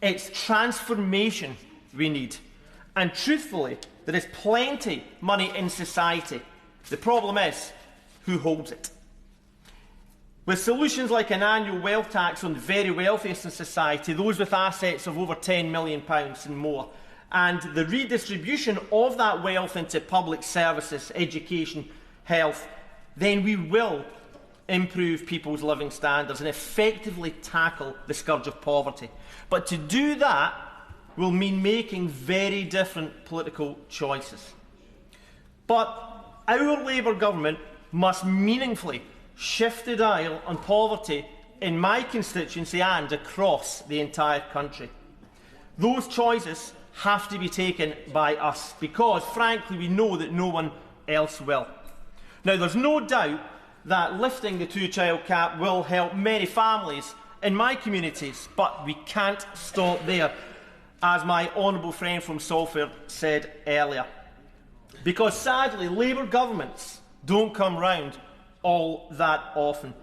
It's transformation we need. And truthfully, there is plenty of money in society The problem is, who holds it? With solutions like an annual wealth tax on the very wealthiest in society, those with assets of over £10 million and more, and the redistribution of that wealth into public services, education, health, then we will improve people's living standards and effectively tackle the scourge of poverty. But to do that will mean making very different political choices. But our Labour government must meaningfully shift the dial on poverty in my constituency and across the entire country. Those choices have to be taken by us because, frankly, we know that no one else will. Now, there's no doubt that lifting the two-child cap will help many families in my communities, but we can't stop there, as my honourable friend from Salford said earlier. Because, sadly, Labour governments don't come round all that often.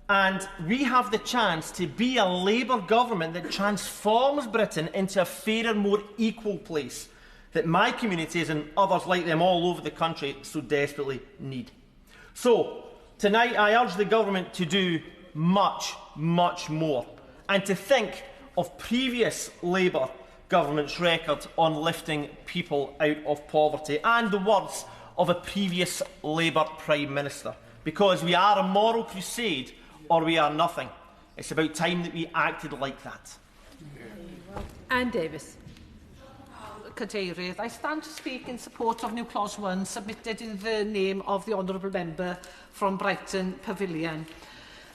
And we have the chance to be a Labour government that transforms Britain into a fairer, more equal place that my communities and others like them all over the country so desperately need. So, tonight I urge the government to do much, much more and to think of previous Labour government's record on lifting people out of poverty and the words of a previous Labour Prime Minister. Because we are a moral crusade or we are nothing. It's about time that we acted like that. Anne Davies. Cadeirydd, I stand to speak in support of New Clause 1 submitted in the name of the Honourable Member from Brighton Pavilion.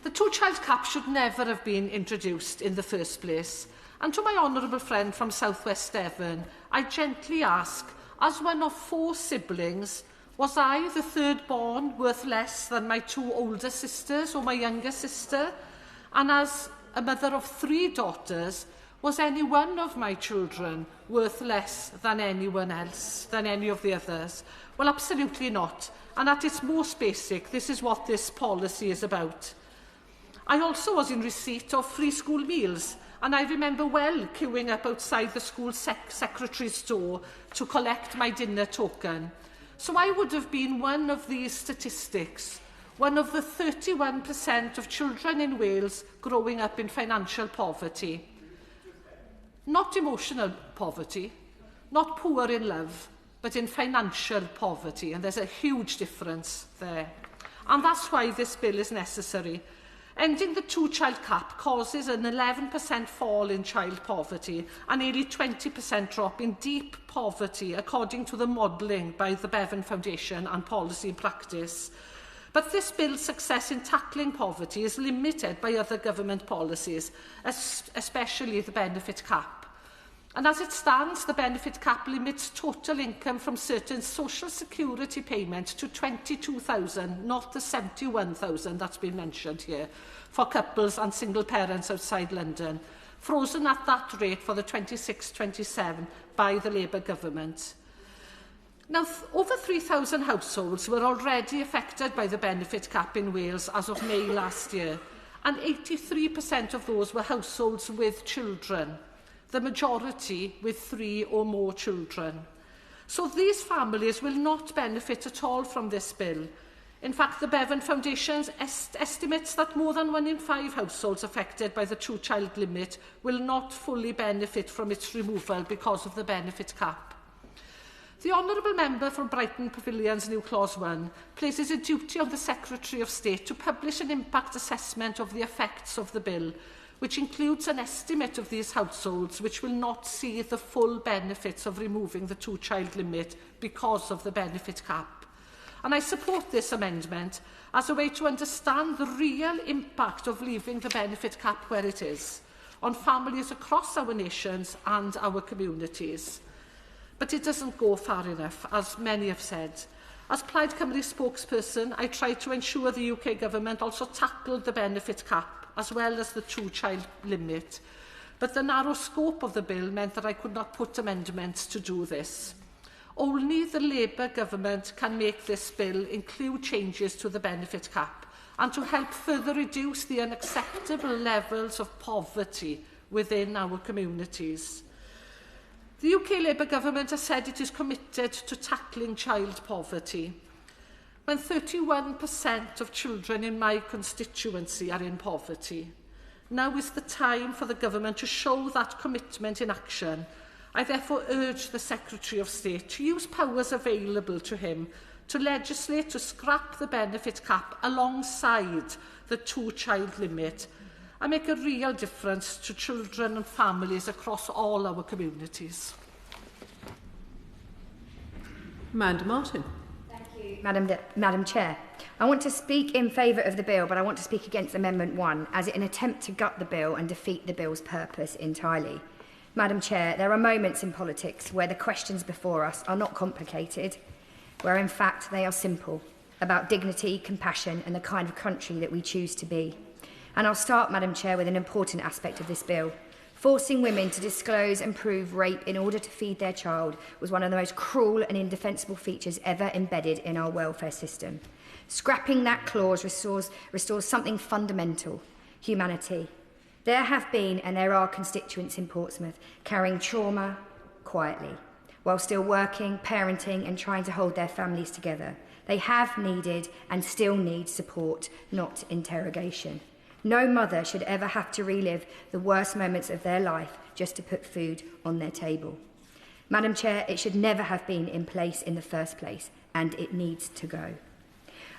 The two-child cap should never have been introduced in the first place. And to my honourable friend from South West Devon, I gently ask, as one of 4 siblings, was I, the third born, worth less than my 2 older sisters or my younger sister? And as a mother of 3 daughters, was any one of my children worth less than anyone else, than any of the others? Well, absolutely not. And at its most basic, this is what this policy is about. I also was in receipt of free school meals, and I remember well queuing up outside the school secretary's door to collect my dinner token. So I would have been one of these statistics, one of the 31% of children in Wales growing up in financial poverty. Not emotional poverty, not poor in love, but in financial poverty, and there's a huge difference there. And that's why this bill is necessary. Ending the two-child cap causes an 11% fall in child poverty and nearly 20% drop in deep poverty, according to the modelling by the Devon Foundation and Policy in Practice. But this bill's success in tackling poverty is limited by other government policies, especially the benefit cap. And as it stands, the benefit cap limits total income from certain social security payments to £22,000, not the £71,000 that's been mentioned here, for couples and single parents outside London, frozen at that rate for the 26-27 by the Labour government. Now, over 3,000 households were already affected by the benefit cap in Wales as of May last year, and 83% of those were households with children, the majority with 3 or more children. So these families will not benefit at all from this bill. In fact, the Devon Foundation estimates that more than 1 in 5 households affected by the two-child limit will not fully benefit from its removal because of the benefit cap. The Honourable Member from Brighton Pavilion's New Clause 1 places a duty on the Secretary of State to publish an impact assessment of the effects of the bill, which includes an estimate of these households which will not see the full benefits of removing the two-child limit because of the benefit cap. And I support this amendment as a way to understand the real impact of leaving the benefit cap where it is on families across our nations and our communities. But it doesn't go far enough, as many have said. As Plaid Cymru spokesperson, I tried to ensure the UK government also tackled the benefit cap as well as the two-child limit. But the narrow scope of the bill meant that I could not put amendments to do this. Only the Labour government can make this bill include changes to the benefit cap and to help further reduce the unacceptable levels of poverty within our communities. The UK Labour government has said it is committed to tackling child poverty. when 31% of children in my constituency are in poverty. Now is the time for the government to show that commitment in action. I therefore urge the Secretary of State to use powers available to him to legislate to scrap the benefit cap alongside the two-child limit and make a real difference to children and families across all our communities. Amanda Martin. Madam Chair. I want to speak in favour of the bill, but I want to speak against Amendment 1 as an attempt to gut the bill and defeat the bill's purpose entirely. Madam Chair, there are moments in politics where the questions before us are not complicated, where in fact they are simple, about dignity, compassion and the kind of country that we choose to be. And I'll start, Madam Chair, with an important aspect of this bill. Forcing women to disclose and prove rape in order to feed their child was one of the most cruel and indefensible features ever embedded in our welfare system. Scrapping that clause restores something fundamental: humanity. There have been and there are constituents in Portsmouth carrying trauma quietly, while still working, parenting and trying to hold their families together. They have needed and still need support, not interrogation. No mother should ever have to relive the worst moments of their life just to put food on their table. Madam Chair, it should never have been in place in the first place, and it needs to go.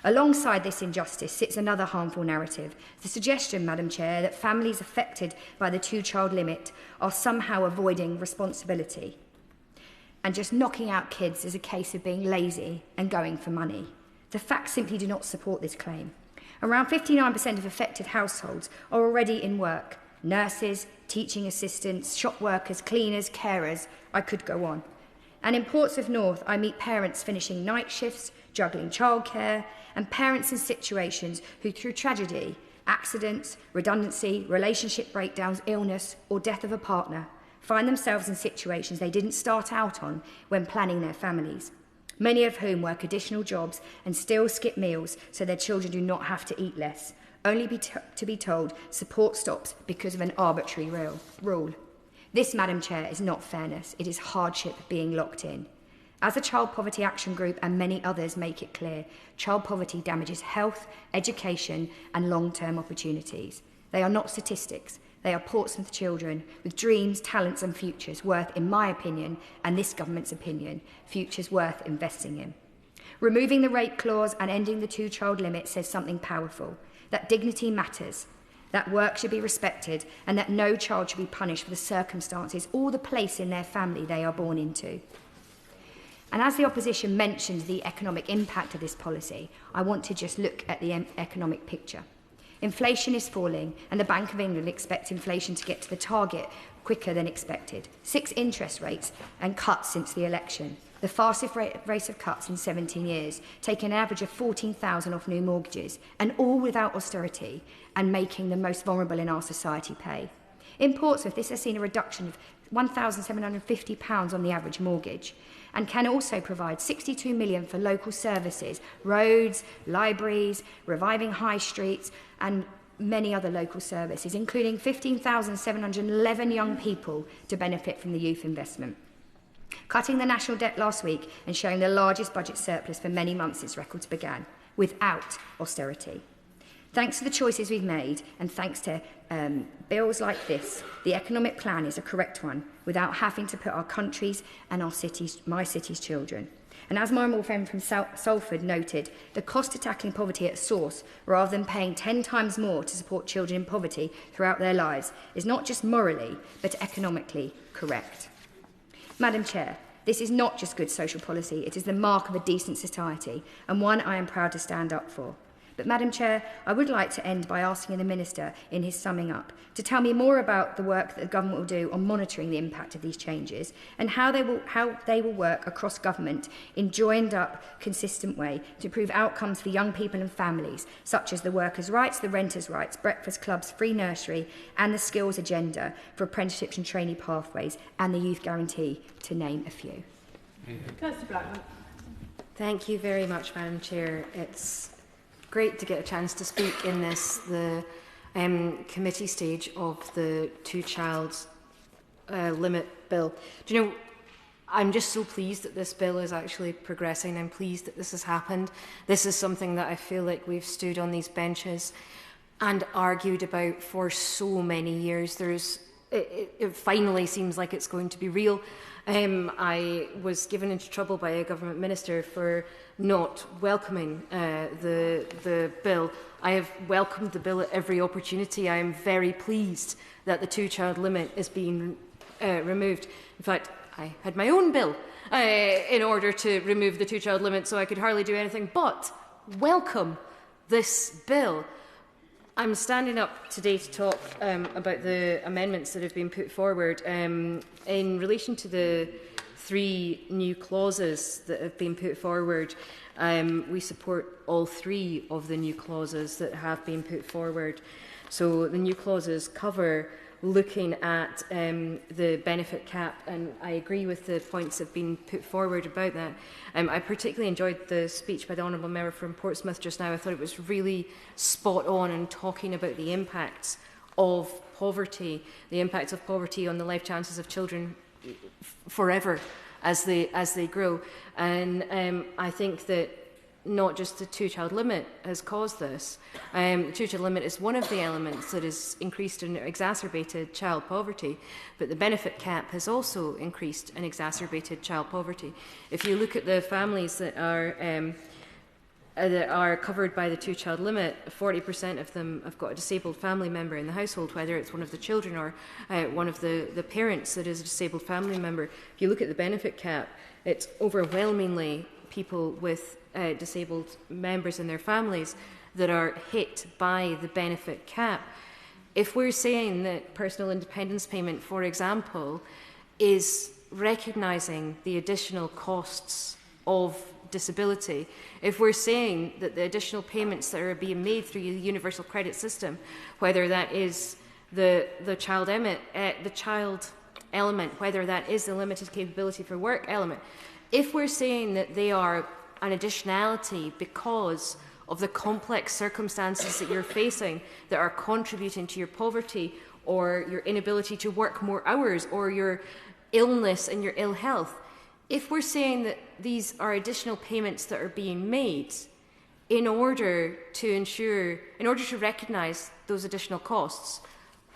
Alongside this injustice sits another harmful narrative, the suggestion, Madam Chair, that families affected by the two-child limit are somehow avoiding responsibility, and just knocking out kids is a case of being lazy and going for money. The facts simply do not support this claim. Around 59% of affected households are already in work. Nurses, teaching assistants, shop workers, cleaners, carers, I could go on. And in Portsmouth North, I meet parents finishing night shifts, juggling childcare, and parents in situations who, through tragedy, accidents, redundancy, relationship breakdowns, illness, or death of a partner, find themselves in situations they didn't start out on when planning their families. Many of whom work additional jobs and still skip meals so their children do not have to eat less, only to be told support stops because of an arbitrary rule. This, Madam Chair, is not fairness, it is hardship being locked in. As the Child Poverty Action Group and many others make it clear, child poverty damages health, education and long-term opportunities. They are not statistics. They are Portsmouth children with dreams, talents and futures worth, in my opinion, and this government's opinion, futures worth investing in. Removing the rape clause and ending the two-child limit says something powerful, that dignity matters, that work should be respected, and that no child should be punished for the circumstances or the place in their family they are born into. And as the opposition mentions the economic impact of this policy, I want to just look at the economic picture. Inflation is falling, and the Bank of England expects inflation to get to the target quicker than expected. 6 interest rates and cuts since the election. The fastest rate of cuts in 17 years, taking an average of 14,000 off new mortgages, and all without austerity, and making the most vulnerable in our society pay. In Portsmouth, this has seen a reduction of £1,750 on the average mortgage, and can also provide £62 million for local services, roads, libraries, reviving high streets, and many other local services, including 15,711 young people to benefit from the youth investment. Cutting the national debt last week and showing the largest budget surplus for many months since records began, without austerity. Thanks to the choices we've made, and thanks to bills like this, the economic plan is a correct one, without having to put our country's and our city's, my city's children. And as my honourable friend from Salford noted, the cost of tackling poverty at source, rather than paying 10 times more to support children in poverty throughout their lives, is not just morally, but economically correct. Madam Chair, this is not just good social policy, it is the mark of a decent society, and one I am proud to stand up for. But, Madam Chair, I would like to end by asking the Minister, in his summing up, to tell me more about the work that the Government will do on monitoring the impact of these changes and how they will work across Government in joined-up, consistent way to improve outcomes for young people and families, such as the workers' rights, the renters' rights, breakfast clubs, free nursery and the skills agenda for apprenticeships and trainee pathways and the youth guarantee, to name a few. Kirsty Blackman. Thank you very much, Madam Chair. It's great to get a chance to speak in the committee stage of the two-child limit bill. Do you know, I'm just so pleased that this bill is actually progressing. I'm pleased that this has happened. This is something that I feel like we've stood on these benches and argued about for so many years. It finally seems like it's going to be real. I was given into trouble by a government minister for not welcoming the bill. I have welcomed the bill at every opportunity. I am very pleased that the two-child limit is being removed. In fact, I had my own bill in order to remove the two-child limit, so I could hardly do anything but welcome this bill. I'm standing up today to talk about the amendments that have been put forward in relation to the 3 new clauses that have been put forward. We support all 3 of the new clauses that have been put forward. So the new clauses cover looking at the benefit cap, and I agree with the points that have been put forward about that. I particularly enjoyed the speech by the Honourable Member from Portsmouth just now. I thought it was really spot on in talking about the impacts of poverty, on the life chances of children forever as they grow. And I think that not just the two-child limit has caused this. The two-child limit is one of the elements that has increased and exacerbated child poverty, but the benefit cap has also increased and exacerbated child poverty. If you look at the families that are covered by the two-child limit, 40% of them have got a disabled family member in the household, whether it's one of the children or one of the parents that is a disabled family member. If you look at the benefit cap, it's overwhelmingly people with disabled members in their families that are hit by the benefit cap. If we're saying that personal independence payment, for example, is recognising the additional costs of disability, if we're saying that the additional payments that are being made through the universal credit system, whether that is the child element, whether that is the limited capability for work element, if we're saying that they are an additionality because of the complex circumstances that you're facing that are contributing to your poverty or your inability to work more hours or your illness and your ill health, if we're saying that these are additional payments that are being made in order to recognise those additional costs,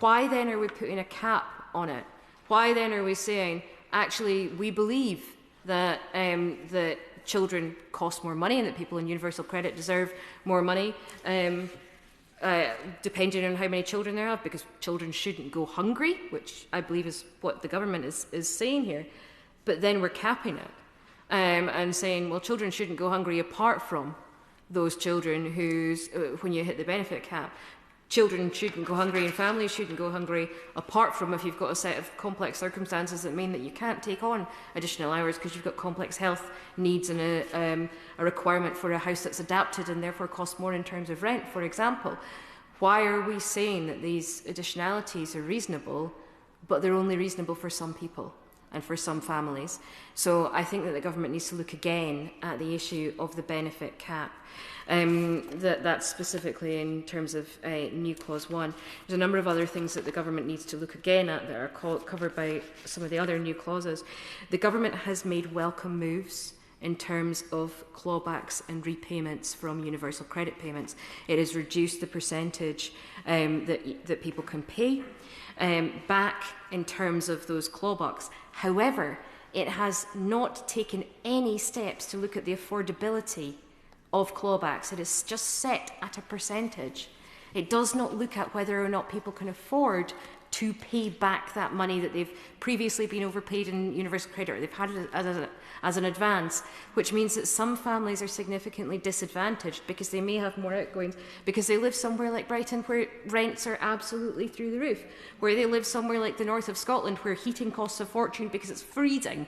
why then are we putting a cap on it? Why then are we saying, actually, we believe that that children cost more money and that people in universal credit deserve more money, depending on how many children they have, because children shouldn't go hungry, which I believe is what the government is saying here. But then we're capping it and saying, well, children shouldn't go hungry apart from those children whose, when you hit the benefit cap, children shouldn't go hungry and families shouldn't go hungry apart from if you've got a set of complex circumstances that mean that you can't take on additional hours because you've got complex health needs and a requirement for a house that's adapted and therefore costs more in terms of rent, for example. Why are we saying that these additionalities are reasonable, but they're only reasonable for some people and for some families? So I think that the government needs to look again at the issue of the benefit cap. That's specifically in terms of new clause 1. There's a number of other things that the government needs to look again at that are covered by some of the other new clauses. The government has made welcome moves in terms of clawbacks and repayments from universal credit payments. It has reduced the percentage that people can pay back in terms of those clawbacks. However, it has not taken any steps to look at the affordability of clawbacks. It is just set at a percentage. It does not look at whether or not people can afford to pay back that money that they've previously been overpaid in universal credit, or they've had it as an advance, which means that some families are significantly disadvantaged because they may have more outgoings, because they live somewhere like Brighton where rents are absolutely through the roof, where they live somewhere like the north of Scotland where heating costs a fortune because it's freezing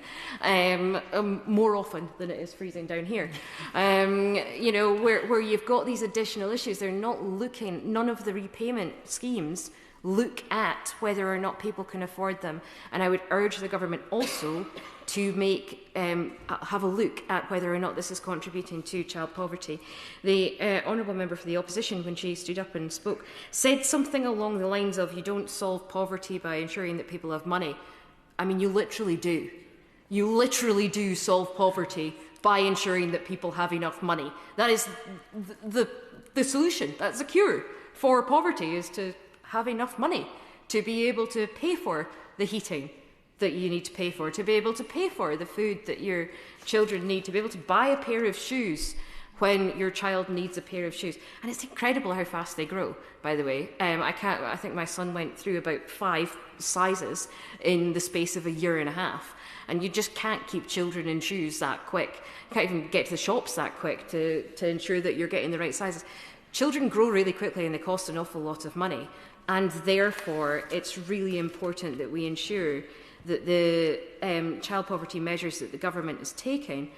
more often than it is freezing down here. You know, where you've got these additional issues, they're not looking, none of the repayment schemes look at whether or not people can afford them. And I would urge the government also to have a look at whether or not this is contributing to child poverty. The Honourable Member for the Opposition, when she stood up and spoke, said something along the lines of, you don't solve poverty by ensuring that people have money. I mean, you literally do. You literally do solve poverty by ensuring that people have enough money. That is the solution. That's the cure for poverty, is to have enough money to be able to pay for the heating that you need to pay for, to be able to pay for the food that your children need, to be able to buy a pair of shoes when your child needs a pair of shoes. And it's incredible how fast they grow, by the way. I think my son went through about 5 sizes in the space of a year and a half. And you just can't keep children in shoes that quick. You can't even get to the shops that quick to ensure that you're getting the right sizes. Children grow really quickly and they cost an awful lot of money. And therefore, it's really important that we ensure that the child poverty measures that the government is taking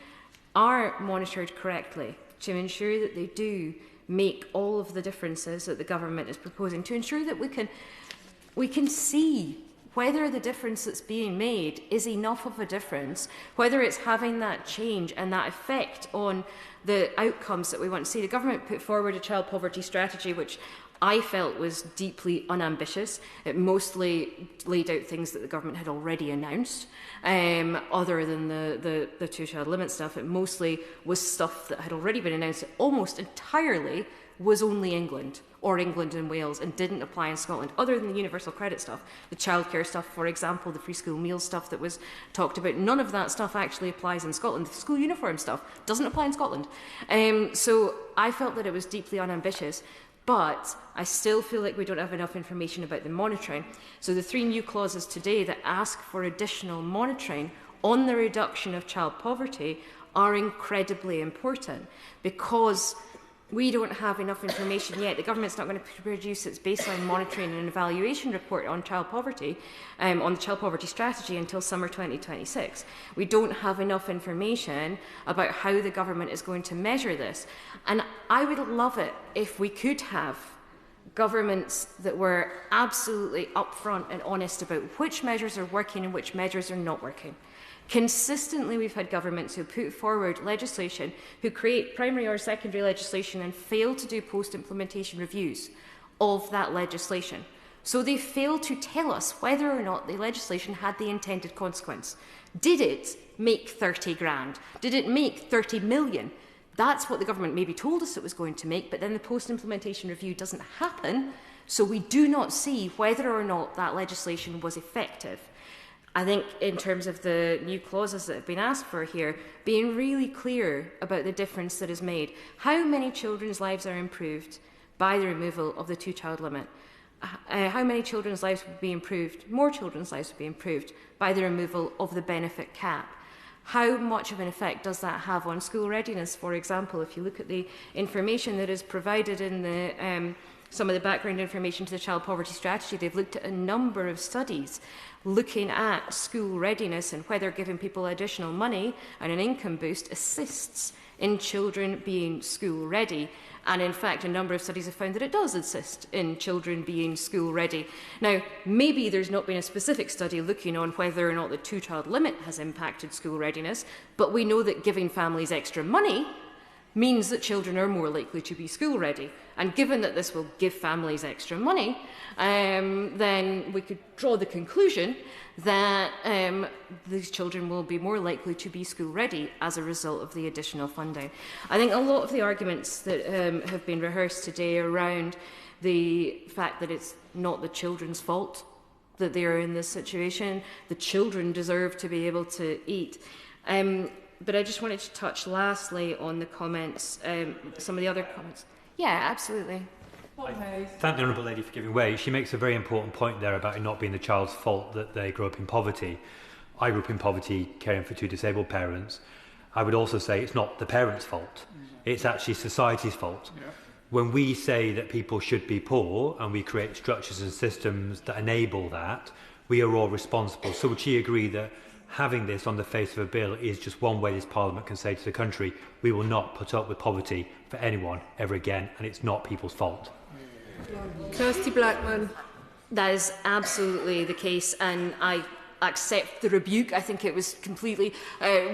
are monitored correctly, to ensure that they do make all of the differences that the government is proposing, to ensure that we can see whether the difference that's being made is enough of a difference, whether it's having that change and that effect on the outcomes that we want to see. The government put forward a child poverty strategy which I felt was deeply unambitious. It mostly laid out things that the government had already announced, other than the 2-child limit stuff. It mostly was stuff that had already been announced. It almost entirely was only England, or England and Wales, and didn't apply in Scotland, other than the universal credit stuff. The childcare stuff, for example, the free school meals stuff that was talked about, none of that stuff actually applies in Scotland. The school uniform stuff doesn't apply in Scotland. So I felt that it was deeply unambitious. But I still feel like we don't have enough information about the monitoring. So the 3 new clauses today that ask for additional monitoring on the reduction of child poverty are incredibly important, because we don't have enough information yet. The government's not going to produce its baseline monitoring and evaluation report on child poverty, on the child poverty strategy, until summer 2026. We don't have enough information about how the government is going to measure this. And I would love it if we could have governments that were absolutely upfront and honest about which measures are working and which measures are not working. Consistently, we've had governments who put forward legislation, who create primary or secondary legislation and fail to do post-implementation reviews of that legislation. So they fail to tell us whether or not the legislation had the intended consequence. Did it make 30 grand? Did it make 30 million? That's what the government maybe told us it was going to make, but then the post-implementation review doesn't happen, so we do not see whether or not that legislation was effective. I think in terms of the new clauses that have been asked for here, being really clear about the difference that is made. How many children's lives are improved by the removal of the 2-child limit? How many children's lives would be improved, more children's lives would be improved by the removal of the benefit cap? How much of an effect does that have on school readiness, for example? If you look at the information that is provided in the some of the background information to the child poverty strategy, they've looked at a number of studies looking at school readiness and whether giving people additional money and an income boost assists in children being school ready. And in fact, a number of studies have found that it does assist in children being school ready. Now, maybe there's not been a specific study looking on whether or not the 2-child limit has impacted school readiness, but we know that giving families extra money means that children are more likely to be school ready. And given that this will give families extra money, then we could draw the conclusion that these children will be more likely to be school ready as a result of the additional funding. I think a lot of the arguments that have been rehearsed today around the fact that it's not the children's fault that they are in this situation, the children deserve to be able to eat. But I just wanted to touch lastly on the comments, some of the other comments. Yeah, absolutely. Thank the Honourable Lady for giving way. She makes a very important point there about it not being the child's fault that they grow up in poverty. I grew up in poverty caring for 2 disabled parents. I would also say it's not the parents' fault. It's actually society's fault. Yeah. When we say that people should be poor and we create structures and systems that enable that, we are all responsible. So would she agree that having this on the face of a bill is just one way this Parliament can say to the country, we will not put up with poverty for anyone ever again, and it's not people's fault? Kirsty Blackman. That is absolutely the case, and I accept the rebuke. I think it was completely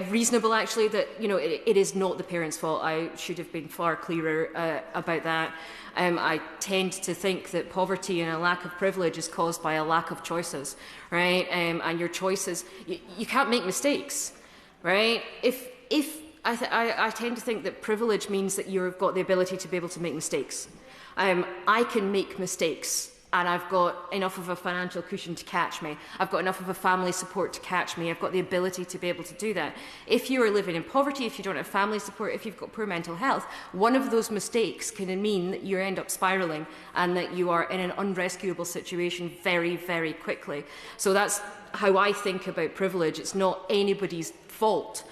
reasonable, actually, that it is not the parents' fault. I should have been far clearer about that. I tend to think that poverty and a lack of privilege is caused by a lack of choices, right? And your choices, you can't make mistakes, right? I tend to think that privilege means that you've got the ability to be able to make mistakes. I can make mistakes, and I've got enough of a financial cushion to catch me. I've got enough of a family support to catch me. I've got the ability to be able to do that. If you are living in poverty, if you don't have family support, if you've got poor mental health, one of those mistakes can mean that you end up spiralling and that you are in an unrescuable situation very, very quickly. So that's how I think about privilege. It's not anybody's fault,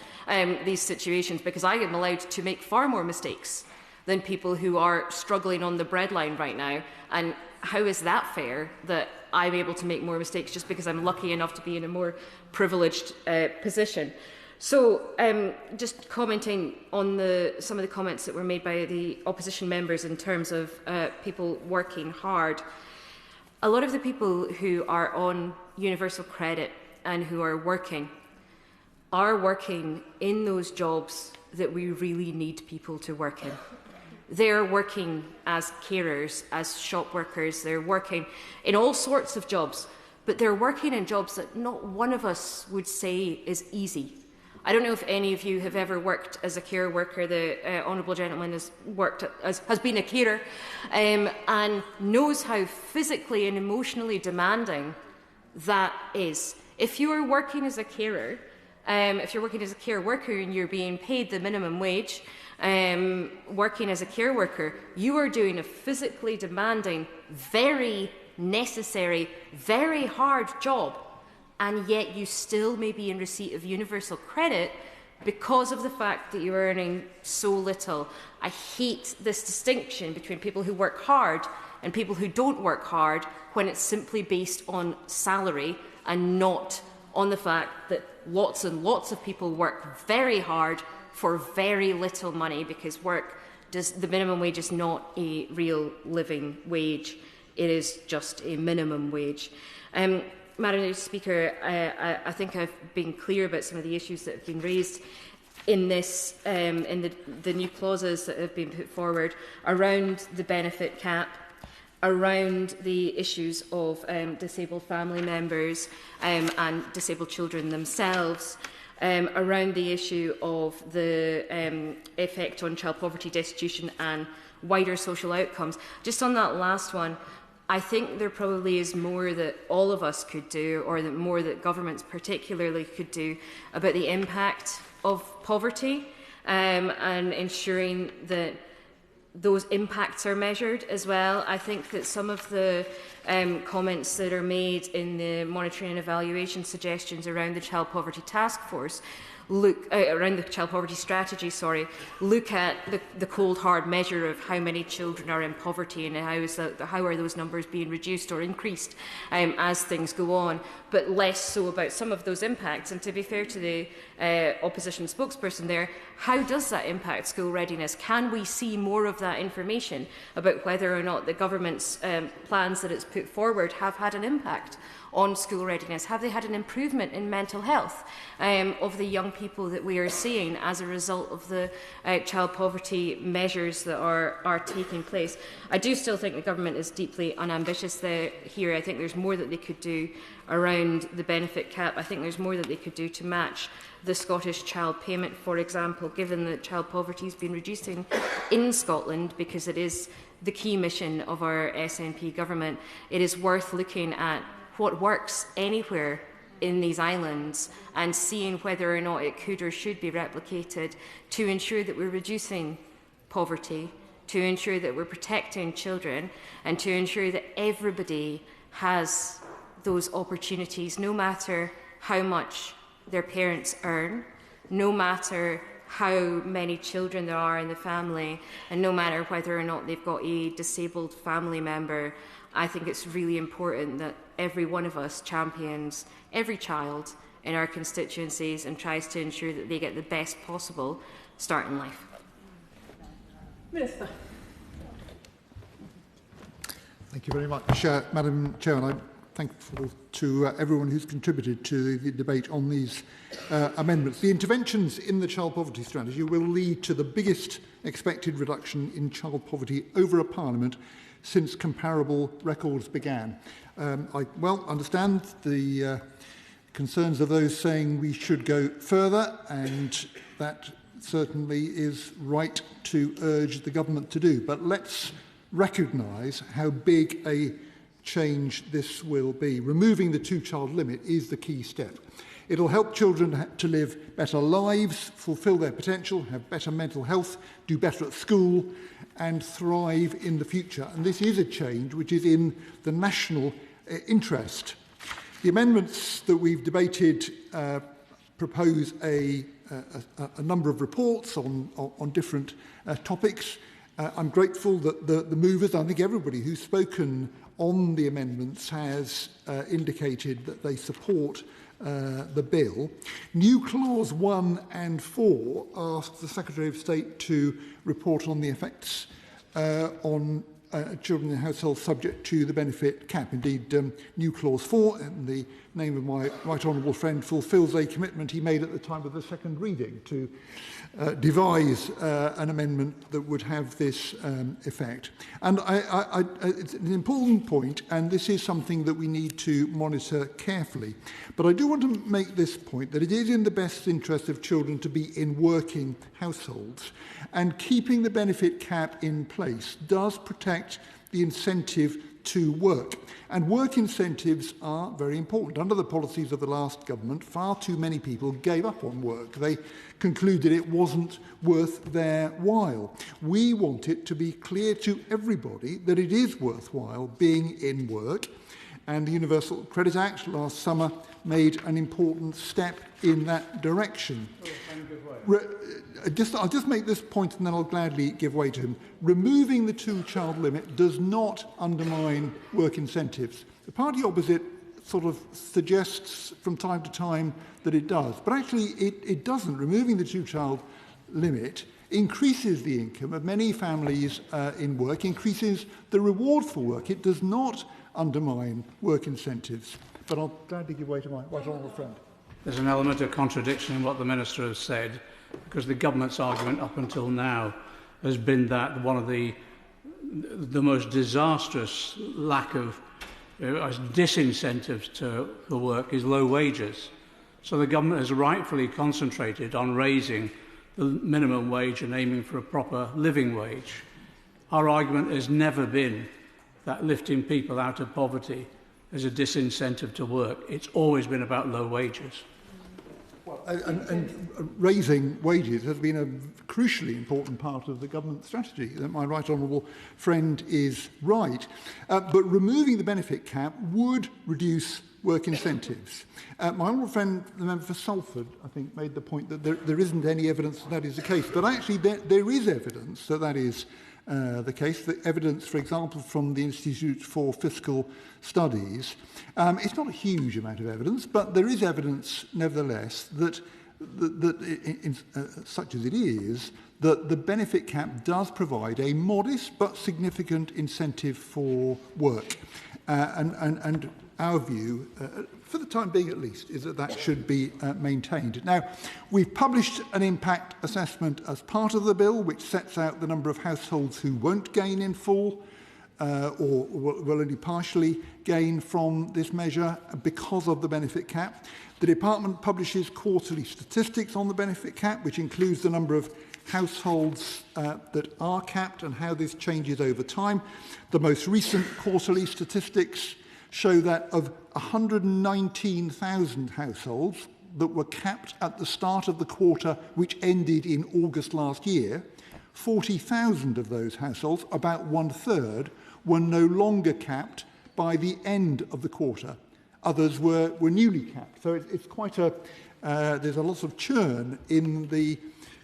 these situations, because I am allowed to make far more mistakes than people who are struggling on the breadline right now. And how is that fair that I'm able to make more mistakes just because I'm lucky enough to be in a more privileged position? So just commenting on some of the comments that were made by the opposition members in terms of people working hard. A lot of the people who are on universal credit and who are working in those jobs that we really need people to work in. They're working as carers, as shop workers, they're working in all sorts of jobs, but they're working in jobs that not one of us would say is easy. I don't know if any of you have ever worked as a care worker. The honourable gentleman has been a carer and knows how physically and emotionally demanding that is. If you are working as a carer, if you're working as a care worker and you're being paid the minimum wage, working as a care worker, you are doing a physically demanding, very necessary, very hard job, and yet you still may be in receipt of universal credit because of the fact that you're earning so little. I hate this distinction between people who work hard and people who don't work hard when it's simply based on salary and not on the fact that lots and lots of people work very hard for very little money, because the minimum wage is not a real living wage. It is just a minimum wage. Madam Speaker, I think I've been clear about some of the issues that have been raised in this, in the new clauses that have been put forward around the benefit cap, around the issues of disabled family members and disabled children themselves, around the issue of the effect on child poverty, destitution and wider social outcomes. Just on that last one, I think there probably is more that all of us could do, or that more that governments particularly could do, about the impact of poverty and ensuring that those impacts are measured as well. I think that some of the comments that are made in the monitoring and evaluation suggestions around the Child Poverty Task Force around the child poverty strategy, look at the cold hard measure of how many children are in poverty and how are those numbers being reduced or increased as things go on, but less so about some of those impacts. And to be fair to the opposition spokesperson there, how does that impact school readiness? Can we see more of that information about whether or not the government's plans that it's put forward have had an impact on school readiness? Have they had an improvement in mental health of the young people that we are seeing as a result of the child poverty measures that are taking place? I do still think the government is deeply unambitious here. I think there's more that they could do around the benefit cap. I think there's more that they could do to match the Scottish child payment, for example, given that child poverty has been reducing in Scotland, because it is the key mission of our SNP government. It is worth looking at what works anywhere in these islands and seeing whether or not it could or should be replicated to ensure that we're reducing poverty, to ensure that we're protecting children, and to ensure that everybody has those opportunities, no matter how much their parents earn, no matter how many children there are in the family, and no matter whether or not they've got a disabled family member. I think it's really important that every one of us champions every child in our constituencies and tries to ensure that they get the best possible start in life. Minister. Thank you very much, Madam Chairman. thankful to everyone who's contributed to the debate on these amendments. The interventions in the child poverty strategy will lead to the biggest expected reduction in child poverty over a parliament since comparable records began. I well understand the concerns of those saying we should go further, and that certainly is right to urge the government to do. But let's recognise how big a change this will be. Removing the two-child limit is the key step. It'll help children to live better lives, fulfil their potential, have better mental health, do better at school, and thrive in the future. And this is a change which is in the national interest. The amendments that we've debated propose a number of reports on different topics. I'm grateful that the movers, I think everybody who's spoken on the amendments has indicated that they support the bill. New clause 1 and 4 asks the Secretary of State to report on the effects on children in households subject to the benefit cap. Indeed, new clause 4, in the name of my right honourable friend, fulfils a commitment he made at the time of the second reading to devise an amendment that would have this effect. And it's an important point, and this is something that we need to monitor carefully. But I do want to make this point, that it is in the best interest of children to be in working households, and keeping the benefit cap in place does protect the incentive to work. And work incentives are very important. Under the policies of the last government, far too many people gave up on work. They concluded it wasn't worth their while. We want it to be clear to everybody that it is worthwhile being in work. And the Universal Credit Act last summer made an important step in that direction. I'll just make this point and then I'll gladly give way to him. Removing the two-child limit does not undermine work incentives. The party opposite sort of suggests from time to time that it does, but actually it doesn't. Removing the two-child limit increases the income of many families in work, increases the reward for work. It does not undermine work incentives. But I'll gladly give way to my right honourable friend. There's an element of contradiction in what the Minister has said, because the government's argument up until now has been that one of the most disastrous lack of disincentives for work is low wages. So the government has rightfully concentrated on raising the minimum wage and aiming for a proper living wage. Our argument has never been that lifting people out of poverty is a disincentive to work. It's always been about low wages. Well, and raising wages has been a crucially important part of the government strategy. My right honourable friend is right. But removing the benefit cap would reduce work incentives. My honourable friend, the member for Salford, I think, made the point that there isn't any evidence that is the case. But actually, there is evidence that is the case. The evidence, for example, from the Institute for Fiscal Studies, it's not a huge amount of evidence, but there is evidence, nevertheless, that such as it is, that the benefit cap does provide a modest but significant incentive for work. And our view, for the time being at least, is that that should be maintained. Now, we've published an impact assessment as part of the bill, which sets out the number of households who won't gain in full or will only partially gain from this measure because of the benefit cap. The department publishes quarterly statistics on the benefit cap, which includes the number of households that are capped and how this changes over time. The most recent quarterly statistics show that of 119,000 households that were capped at the start of the quarter, which ended in August last year, 40,000 of those households, about one-third, were no longer capped by the end of the quarter. Others were newly capped. So it's quite there's a lot of churn in the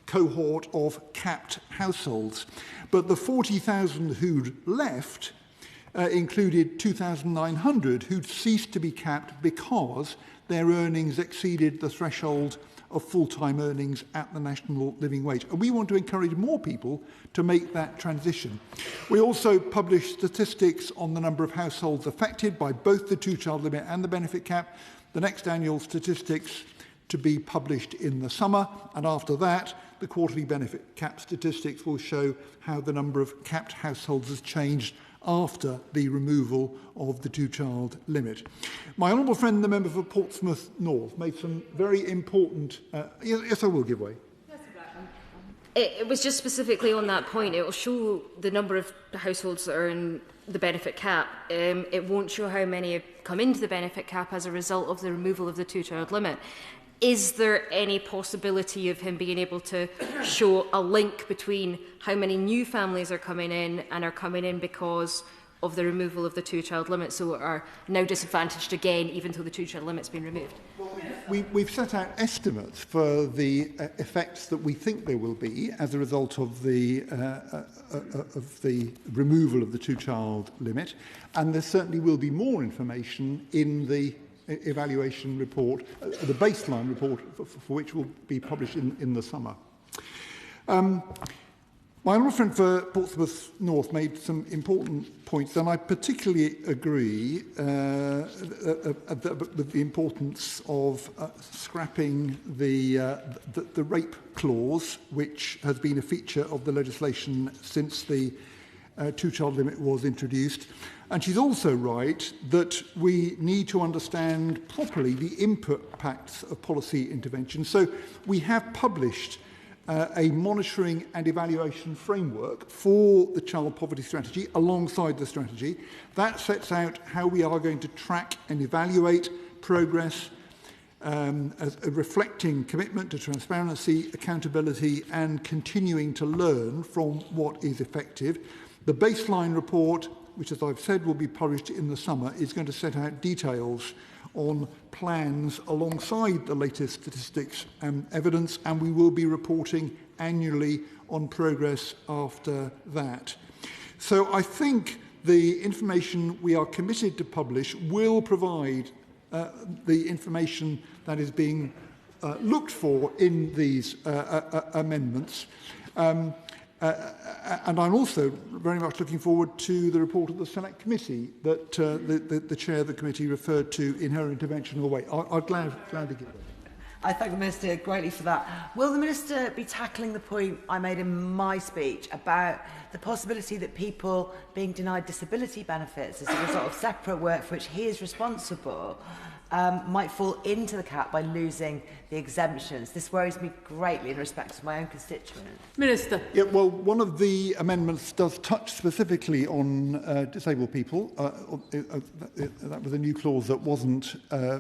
cohort of capped households. But the 40,000 who'd left included 2,900 who'd ceased to be capped because their earnings exceeded the threshold of full-time earnings at the national living wage. And we want to encourage more people to make that transition. We also publish statistics on the number of households affected by both the two-child limit and the benefit cap. The next annual statistics to be published in the summer, and after that, the quarterly benefit cap statistics will show how the number of capped households has changed after the removal of the two-child limit. My honourable friend, the member for Portsmouth North, made some very important... yes, I will give way. It was just specifically on that point. It will show the number of households that are in the benefit cap. It won't show how many have come into the benefit cap as a result of the removal of the two-child limit. Is there any possibility of him being able to show a link between how many new families are coming in and are coming in because of the removal of the two-child limit, so are now disadvantaged again, even though the two-child limit's been removed? We've set out estimates for the effects that we think there will be as a result of the removal of the two-child limit, and there certainly will be more information in the evaluation report, the baseline report for which will be published in the summer. My honourable friend for Portsmouth North made some important points, and I particularly agree with the importance of scrapping the rape clause, which has been a feature of the legislation since the two-child limit was introduced. And she's also right that we need to understand properly the impacts of policy intervention. So we have published a monitoring and evaluation framework for the child poverty strategy alongside the strategy. That sets out how we are going to track and evaluate progress, as reflecting commitment to transparency, accountability, and continuing to learn from what is effective. The baseline report, which, as I've said, will be published in the summer, is going to set out details on plans alongside the latest statistics and evidence, and we will be reporting annually on progress after that. So I think the information we are committed to publish will provide the information that is being looked for in these amendments. And I'm also very much looking forward to the report of the Select Committee that the chair of the committee referred to in her intervention way. I'm glad to give that. I thank the Minister greatly for that. Will the Minister be tackling the point I made in my speech about the possibility that people being denied disability benefits as a result of separate work for which he is responsible might fall into the cap by losing the exemptions? This worries me greatly in respect to my own constituents. Minister. Yeah, well, one of the amendments does touch specifically on disabled people. That was a new clause that wasn't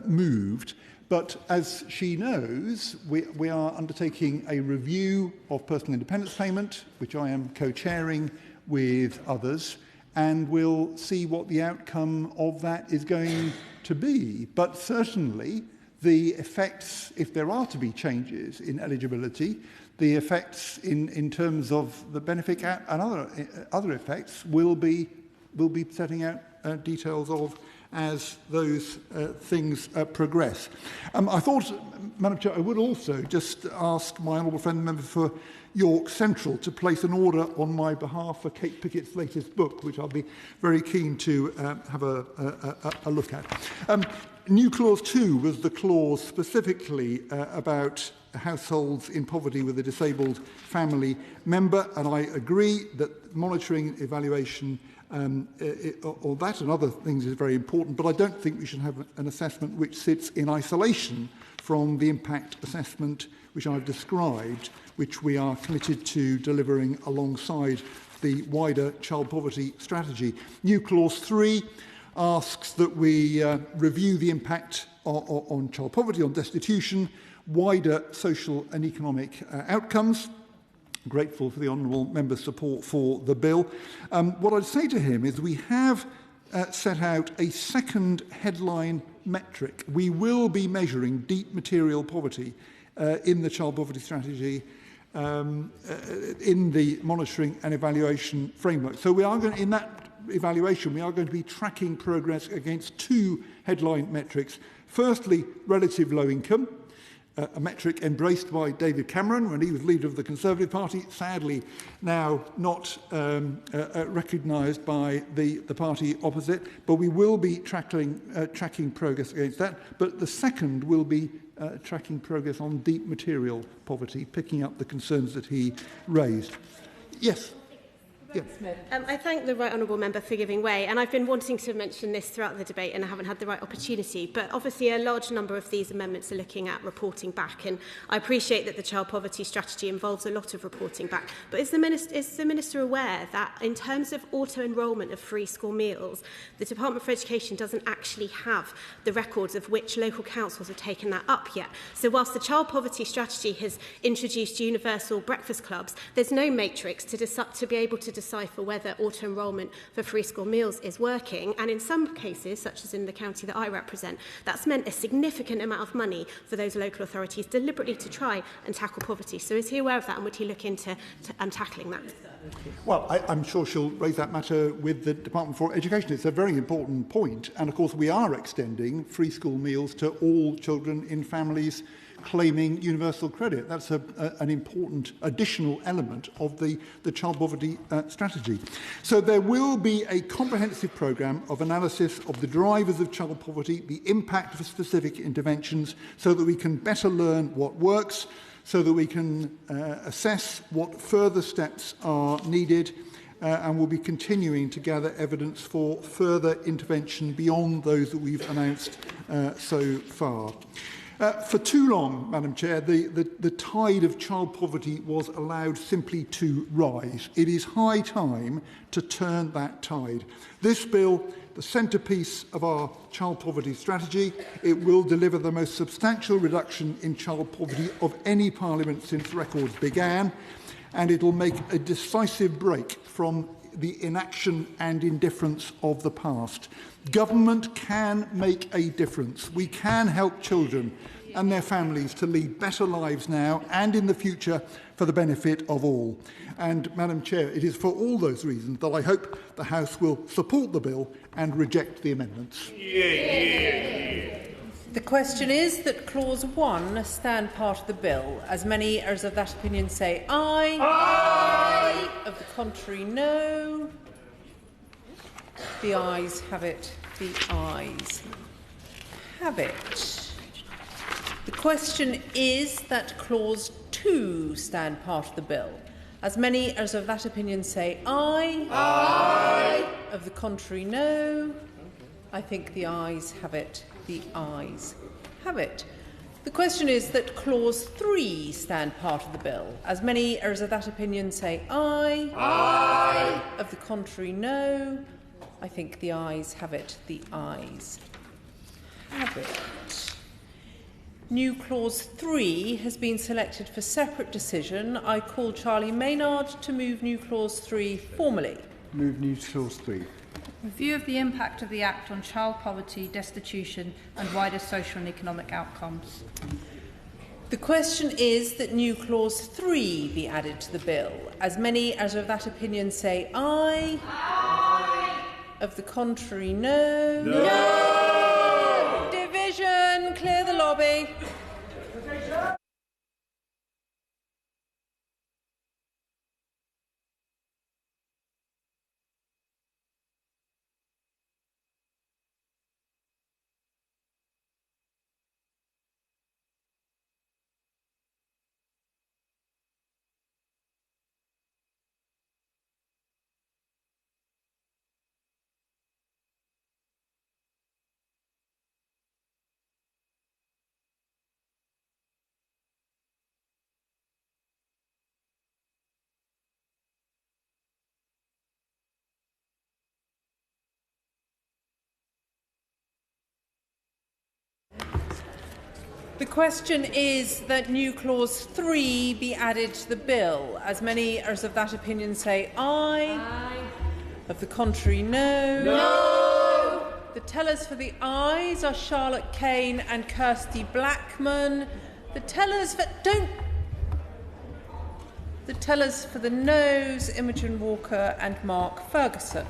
moved. But as she knows, we are undertaking a review of personal independence payment, which I am co-chairing with others, and we'll see what the outcome of that is going to be. But certainly the effects, if there are to be changes in eligibility, the effects in terms of the benefit cap and other effects will be setting out details of as those things progress. I thought, Madam Chair, I would also just ask my honourable friend, the member for York Central, to place an order on my behalf for Kate Pickett's latest book, which I'll be very keen to have a look at. New Clause 2 was the clause specifically about households in poverty with a disabled family member, and I agree that monitoring and evaluation or that and other things is very important, but I don't think we should have an assessment which sits in isolation from the impact assessment which I've described, which we are committed to delivering alongside the wider child poverty strategy. New Clause 3 asks that we review the impact on child poverty, on destitution, wider social and economic outcomes. Grateful for the honourable member's support for the bill. What I'd say to him is we have set out a second headline metric. We will be measuring deep material poverty in the child poverty strategy in the monitoring and evaluation framework. So we are going, in that evaluation, we are going to be tracking progress against two headline metrics. Firstly, relative low income, a metric embraced by David Cameron when he was leader of the Conservative Party, sadly now not recognised by the party opposite, but we will be tracking progress against that. But the second will be tracking progress on deep material poverty, picking up the concerns that he raised. Yes. Yeah. I thank the Right Honourable Member for giving way, and I've been wanting to mention this throughout the debate and I haven't had the right opportunity, but obviously a large number of these amendments are looking at reporting back, and I appreciate that the child poverty strategy involves a lot of reporting back, but is the Minister aware that in terms of auto-enrolment of free school meals, the Department for Education doesn't actually have the records of which local councils have taken that up yet? So whilst the child poverty strategy has introduced universal breakfast clubs, there's no matrix to be able to decipher whether auto-enrolment for free school meals is working, and in some cases, such as in the county that I represent, that's meant a significant amount of money for those local authorities deliberately to try and tackle poverty. So is he aware of that, and would he look into tackling that? Well, I'm sure she'll raise that matter with the Department for Education. It's a very important point, and of course we are extending free school meals to all children in families claiming universal credit. That's an important additional element of the child poverty strategy. So there will be a comprehensive programme of analysis of the drivers of child poverty, the impact of specific interventions, so that we can better learn what works, so that we can assess what further steps are needed, and we'll be continuing to gather evidence for further intervention beyond those that we've announced so far. For too long, Madam Chair, the tide of child poverty was allowed simply to rise. It is high time to turn that tide. This bill, the centrepiece of our child poverty strategy, it will deliver the most substantial reduction in child poverty of any parliament since records began, and it will make a decisive break from the inaction and indifference of the past. Government can make a difference. We can help children and their families to lead better lives now and in the future for the benefit of all. And, Madam Chair, it is for all those reasons that I hope the House will support the bill and reject the amendments. The question is that Clause 1 stand part of the bill. As many as of that opinion say aye. Aye. Of the contrary, no. The ayes have it. The ayes have it. The question is that Clause 2 stand part of the bill. As many as of that opinion say aye. Aye. Of the contrary, no. I think the ayes have it. The ayes have it. The question is that Clause 3 stand part of the bill. As many as of that opinion say aye. Aye. Of the contrary, no. I think the ayes have it. The ayes have it. New Clause 3 has been selected for separate decision. I call Charlie Maynard to move New Clause 3 formally. Move New Clause 3. Review of the impact of the Act on child poverty, destitution and wider social and economic outcomes. The question is that New Clause 3 be added to the bill. As many as of that opinion say aye. Aye. Of the contrary, no. No. Division. Clear the lobby. The question is that New Clause 3 be added to the bill. As many as of that opinion say aye. Aye. Of the contrary, no. No. The tellers for the ayes are Charlotte Kane and Kirsty Blackman. The tellers for the noes, Imogen Walker and Mark Ferguson.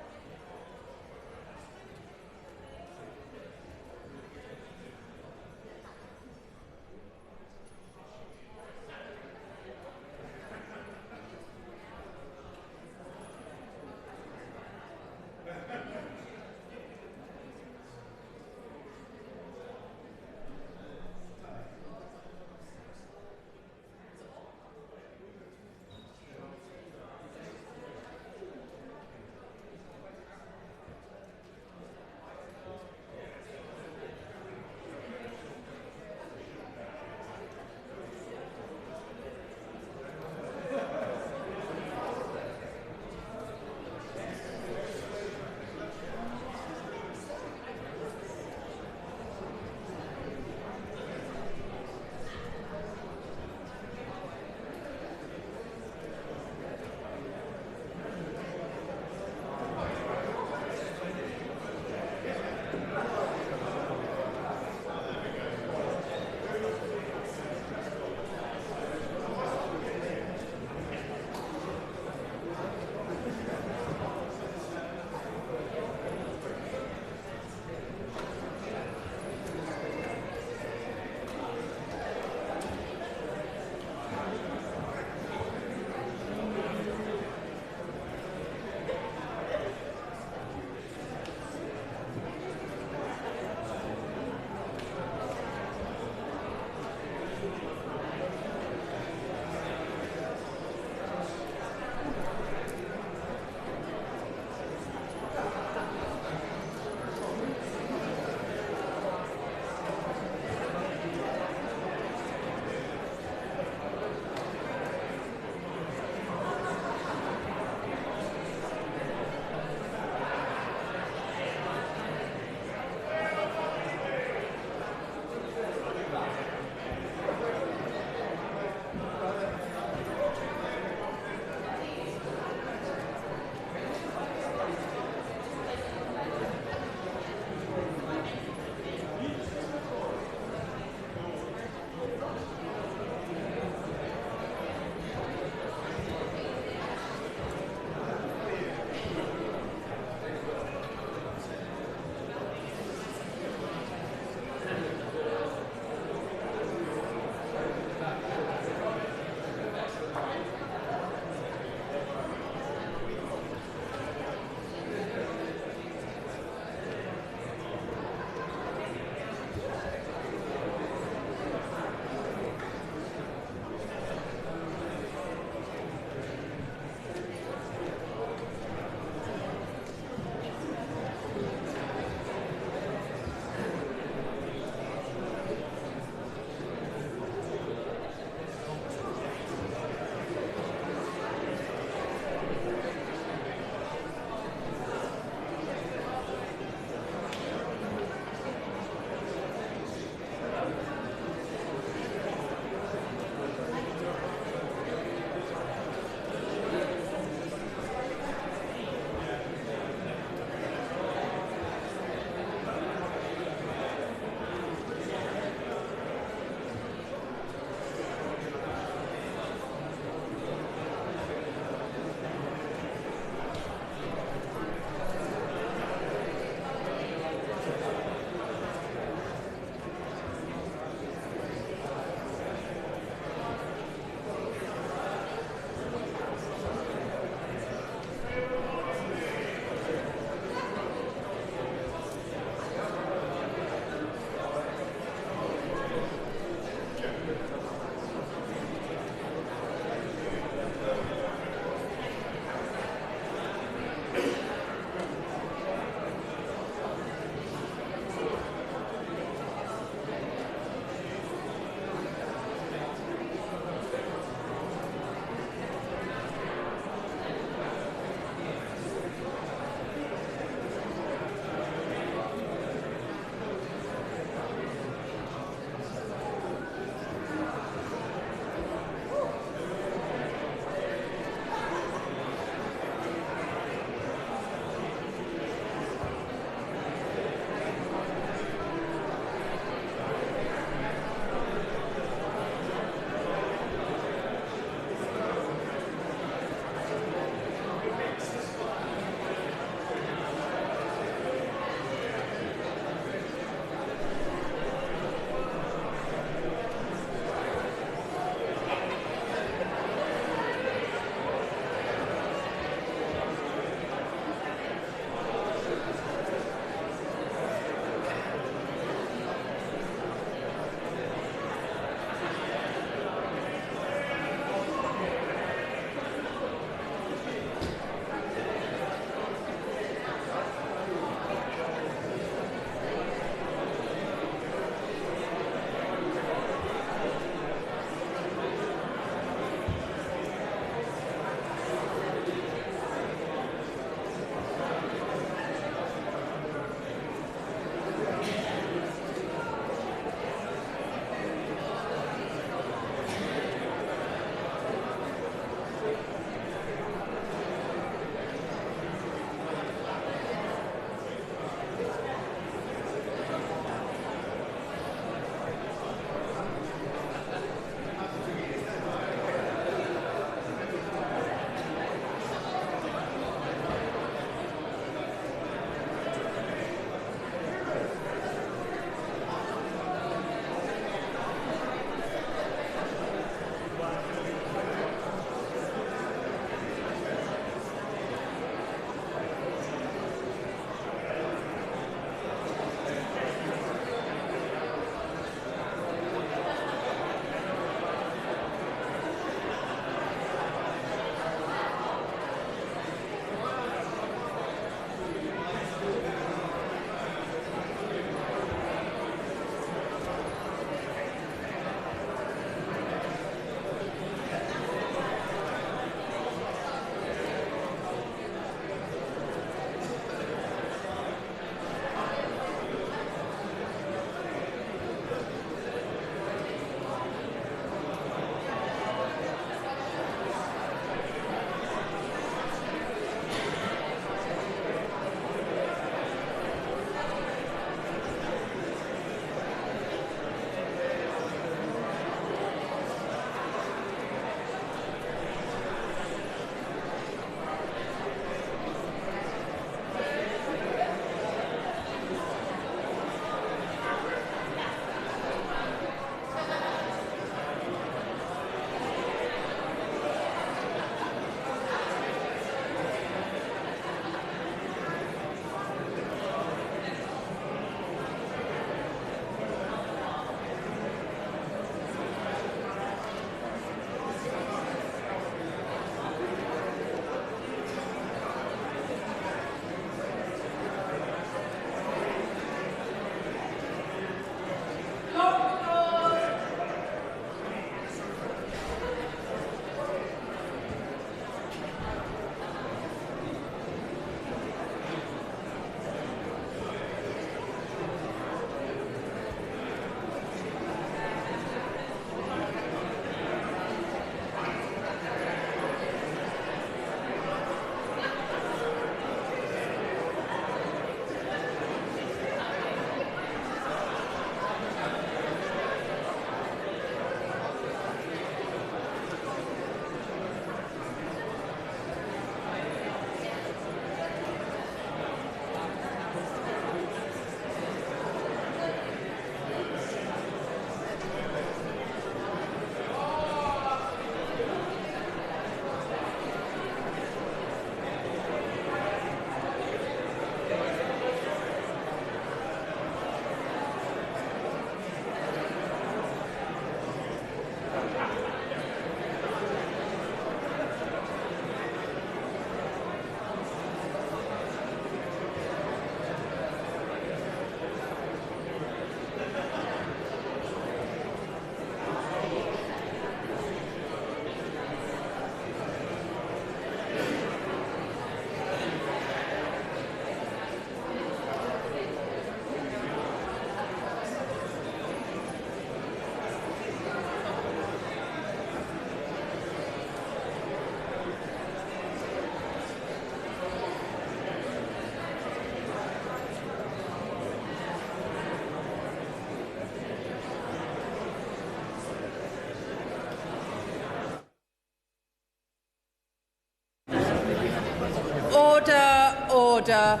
Order.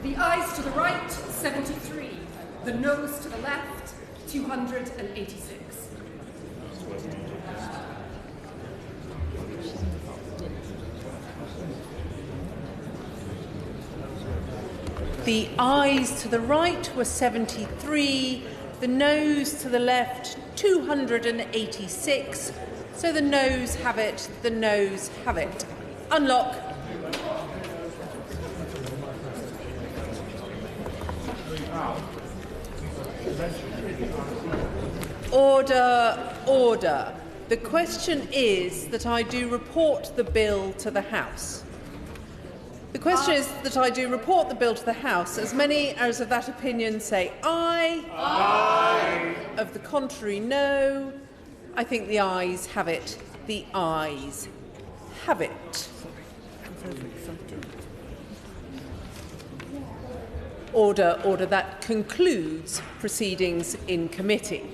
The ayes to the right, 73. The noes to the left, 286. The ayes to the right were 73, the noes to the left 286. So the noes have it, the noes have it. Unlock. Order, order. The question is that I do report the bill to the House. The question is that I do report the bill to the House. As many as of that opinion say aye. Aye. Of the contrary, no. I think the ayes have it. The ayes have it. Order, order. That concludes proceedings in committee.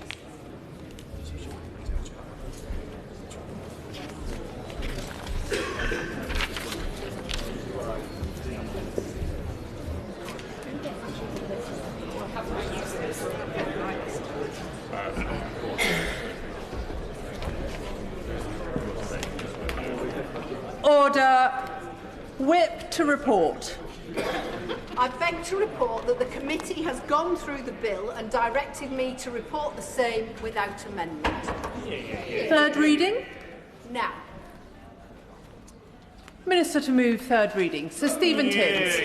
Order. Whip to report. I beg to report that the committee has gone through the bill and directed me to report the same without amendment. Third reading. Now. Minister to move third reading. Sir Stephen Timms.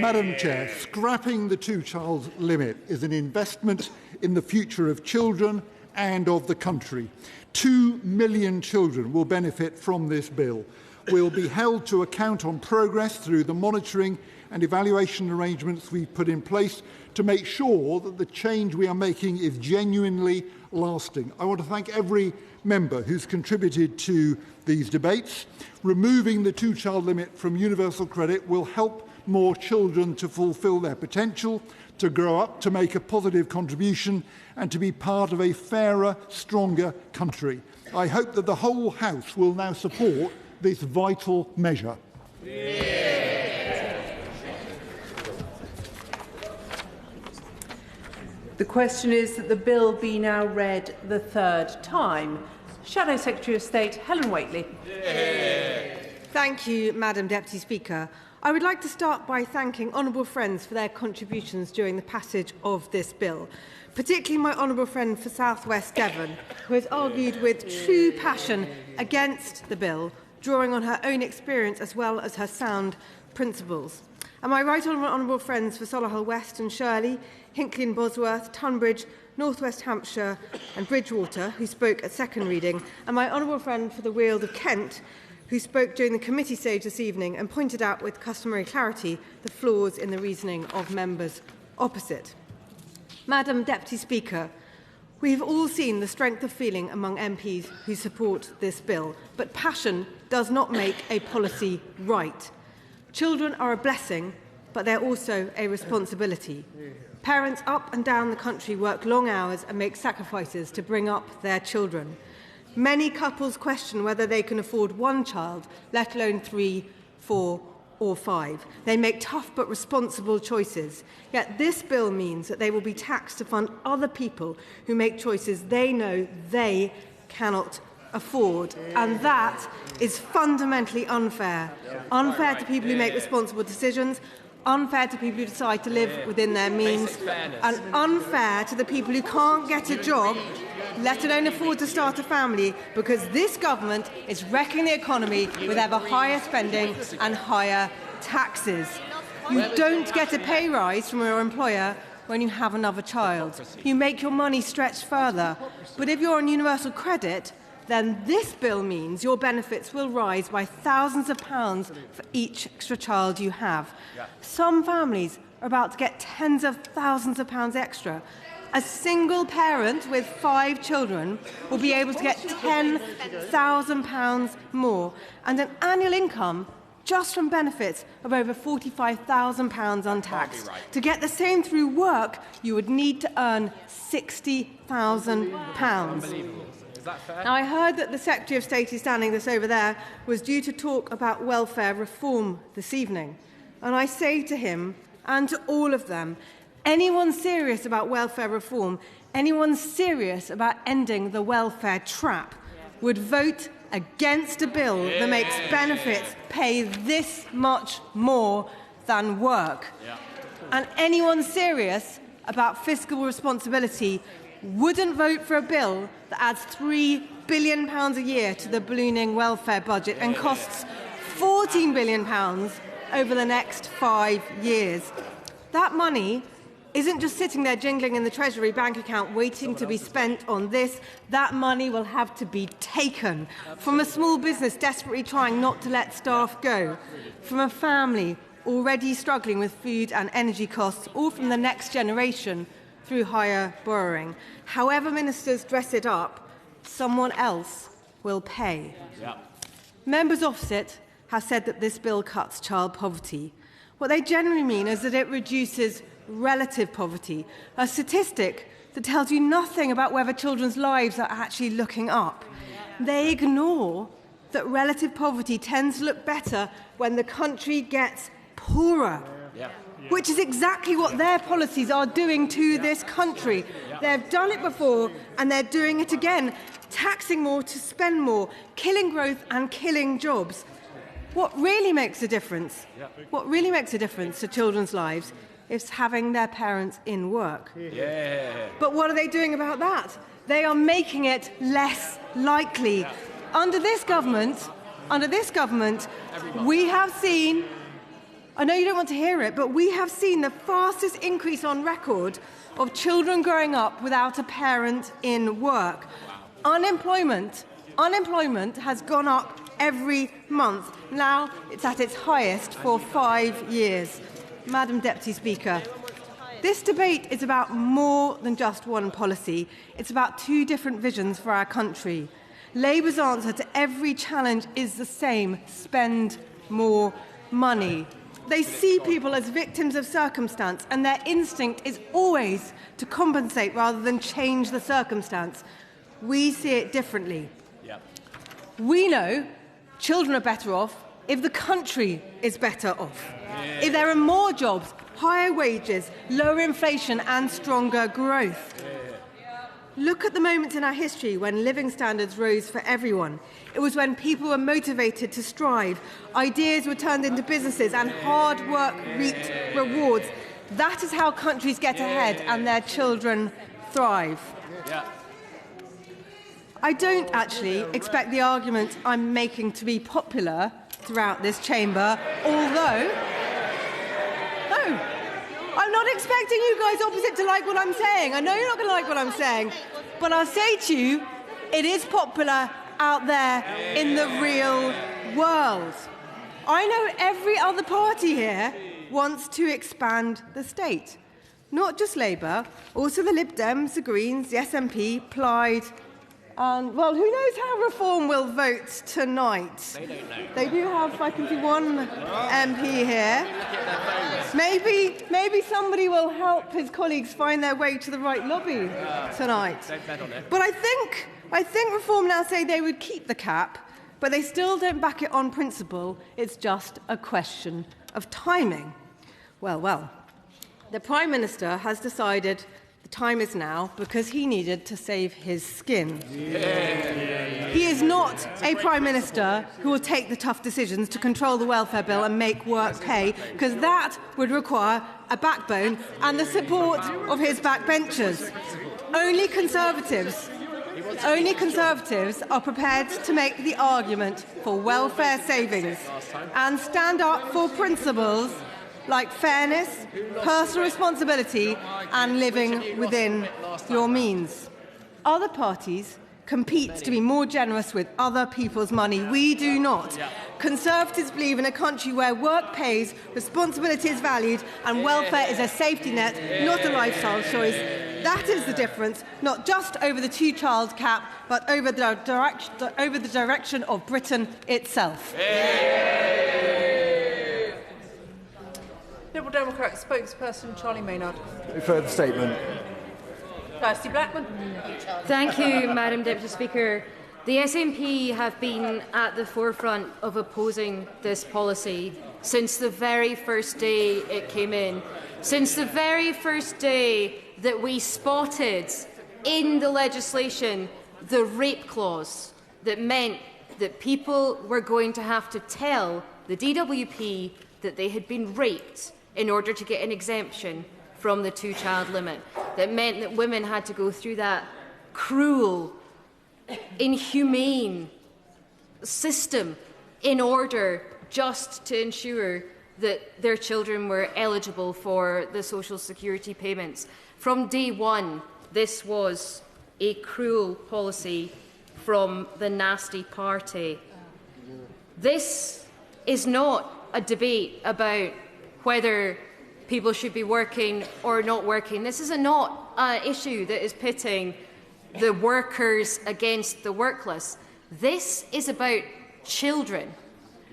Madam Chair, scrapping the two-child limit is an investment in the future of children and of the country. 2 million children will benefit from this bill. We'll be held to account on progress through the monitoring and evaluation arrangements we've put in place to make sure that the change we are making is genuinely lasting. I want to thank every member who's contributed to these debates. Removing the two-child limit from universal credit will help more children to fulfil their potential, to grow up, to make a positive contribution and to be part of a fairer, stronger country. I hope that the whole House will now support this vital measure. The question is that the bill be now read the third time. Shadow Secretary of State Helen Whately. Thank you, Madam Deputy Speaker. I would like to start by thanking honourable friends for their contributions during the passage of this bill, particularly my honourable friend for South West Devon, who has argued with true passion against the bill, drawing on her own experience as well as her sound principles. And my right honourable friends for Solihull West and Shirley, Hinckley and Bosworth, Tunbridge, North West Hampshire and Bridgewater, who spoke at second reading, and my honourable friend for the Weald of Kent, who spoke during the committee stage this evening and pointed out with customary clarity the flaws in the reasoning of members opposite. Madam Deputy Speaker, we have all seen the strength of feeling among MPs who support this bill, but passion does not make a policy right. Children are a blessing, but they're also a responsibility. Parents up and down the country work long hours and make sacrifices to bring up their children. Many couples question whether they can afford one child, let alone 3, 4 or 5. They make tough but responsible choices. Yet this bill means that they will be taxed to fund other people who make choices they know they cannot afford. And that is fundamentally unfair. Unfair to people who make responsible decisions, unfair to people who decide to live within their means, and unfair to the people who can't get a job, let alone afford to start a family, because this government is wrecking the economy with ever higher spending and higher taxes. You don't get a pay rise from your employer when you have another child. You make your money stretch further. But if you're on universal credit, then this bill means your benefits will rise by thousands of pounds for each extra child you have. Some families are about to get tens of thousands of pounds extra. A single parent with 5 children will be able to get £10,000 more, and an annual income just from benefits of over £45,000 untaxed. To get the same through work, you would need to earn £60,000. Is that fair? Now, I heard that the Secretary of State, who's standing this over there, was due to talk about welfare reform this evening. And I say to him and to all of them, anyone serious about welfare reform, anyone serious about ending the welfare trap, would vote against a bill that makes benefits pay this much more than work. And anyone serious about fiscal responsibility wouldn't vote for a bill that adds £3 billion a year to the ballooning welfare budget and costs £14 billion over the next 5 years. That money isn't just sitting there jingling in the Treasury bank account waiting to be spent on this. That money will have to be taken from a small business desperately trying not to let staff go, from a family already struggling with food and energy costs, or from the next generation through higher borrowing. However ministers dress it up, someone else will pay. Members opposite have said that this bill cuts child poverty. What they generally mean is that it reduces relative poverty, a statistic that tells you nothing about whether children's lives are actually looking up. They ignore that relative poverty tends to look better when the country gets poorer, which is exactly what their policies are doing to this country. They've done it before and they're doing it again, taxing more to spend more, killing growth and killing jobs. What really makes a difference, to children's lives is having their parents in work. But what are they doing about that? They are making it less likely. Under this government, we have seen, I know you don't want to hear it, but we have seen the fastest increase on record of children growing up without a parent in work. Unemployment has gone up every month. Now it's at its highest for 5 years. Madam Deputy Speaker, this debate is about more than just one policy. It's about two different visions for our country. Labour's answer to every challenge is the same: spend more money. They see people as victims of circumstance, and their instinct is always to compensate rather than change the circumstance. We see it differently. We know children are better off if the country is better off. If there are more jobs, higher wages, lower inflation and stronger growth. Look at the moments in our history when living standards rose for everyone. It was when people were motivated to strive, ideas were turned into businesses and hard work reaped rewards. That is how countries get ahead and their children thrive. I don't actually expect the argument I'm making to be popular throughout this chamber, although... No, I'm not expecting you guys opposite to like what I'm saying. I know you're not going to like what I'm saying, but I'll say to you, it is popular out there in the real world. I know every other party here wants to expand the state. Not just Labour, also the Lib Dems, the Greens, the SNP, Plaid, and, well, who knows how Reform will vote tonight? They don't know. They do have, I can see, one MP here. Maybe somebody will help his colleagues find their way to the right lobby tonight. Don't bet on it. But I think Reform now say they would keep the cap, but they still don't back it on principle. It's just a question of timing. Well, the Prime Minister has decided the time is now because he needed to save his skin. He is not a Prime Minister who will take the tough decisions to control the welfare bill and make work pay, because that would require a backbone and the support of his backbenchers. Only Conservatives are prepared to make the argument for welfare savings and stand up for principles like fairness, personal responsibility and living within your means. Other parties compete to be more generous with other people's money. We do not. Conservatives believe in a country where work pays, responsibility is valued and welfare is a safety net, not a lifestyle choice. That is the difference, not just over the two-child cap, but over the direction of Britain itself. Liberal Democrat spokesperson Charlie Maynard. No further statement. Kirsty Blackman. Thank you, Madam Deputy Speaker. The SNP have been at the forefront of opposing this policy since the very first day it came in, since the very first day that we spotted in the legislation the rape clause that meant that people were going to have to tell the DWP that they had been raped in order to get an exemption from the two-child limit. That meant that women had to go through that cruel, inhumane system in order just to ensure that their children were eligible for the social security payments. From day one, this was a cruel policy from the nasty party. This is not a debate about whether people should be working or not working. This is not an issue that is pitting the workers against the workless. This is about children.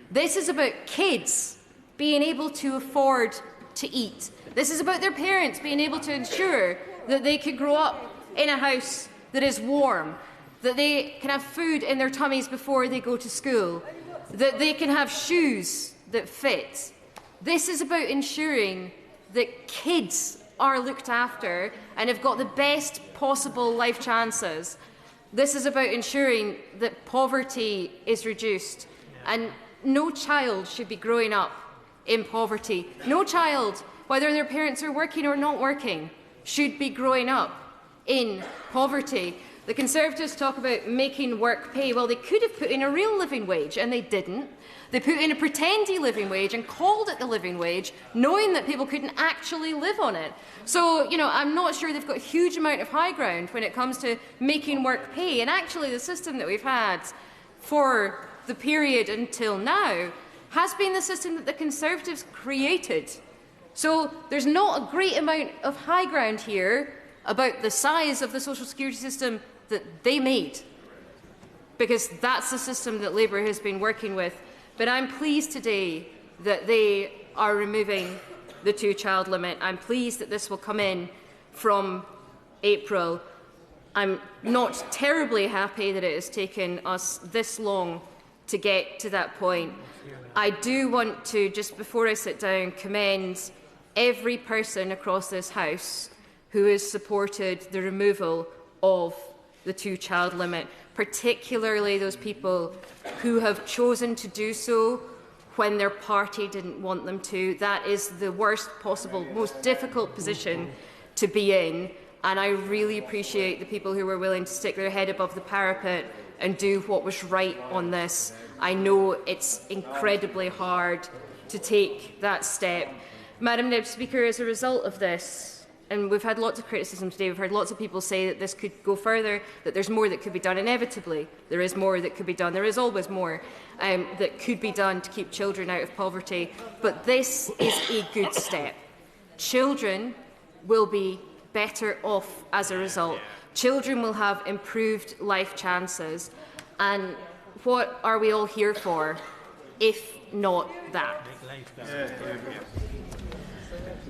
This is about kids being able to afford to eat. This is about their parents being able to ensure that they can grow up in a house that is warm, that they can have food in their tummies before they go to school, that they can have shoes that fit. This is about ensuring that kids are looked after and have got the best possible life chances. This is about ensuring that poverty is reduced, and no child should be growing up in poverty. No child, whether their parents are working or not working, should be growing up in poverty. The Conservatives talk about making work pay. Well, they could have put in a real living wage, and they didn't. They put in a pretendy living wage and called it the living wage, knowing that people couldn't actually live on it. So, I'm not sure they've got a huge amount of high ground when it comes to making work pay. And actually, the system that we've had for the period until now has been the system that the Conservatives created. So there's not a great amount of high ground here about the size of the social security system that they made, because that's the system that Labour has been working with. But I'm pleased today that they are removing the two-child limit. I'm pleased that this will come in from April. I'm not terribly happy that it has taken us this long to get to that point. I do want to, just before I sit down, commend every person across this House who has supported the removal of the two-child limit, particularly those people who have chosen to do so when their party didn't want them to. That is the worst possible, most difficult position to be in, and I really appreciate the people who were willing to stick their head above the parapet and do what was right on this. I know it's incredibly hard to take that step. Madam Deputy Speaker, as a result of this, and we've had lots of criticism today, we've heard lots of people say that this could go further, that there's more that could be done. Inevitably, there is more that could be done. There is always more that could be done to keep children out of poverty. But this is a good step. Children will be better off as a result. Children will have improved life chances. And what are we all here for, if not that?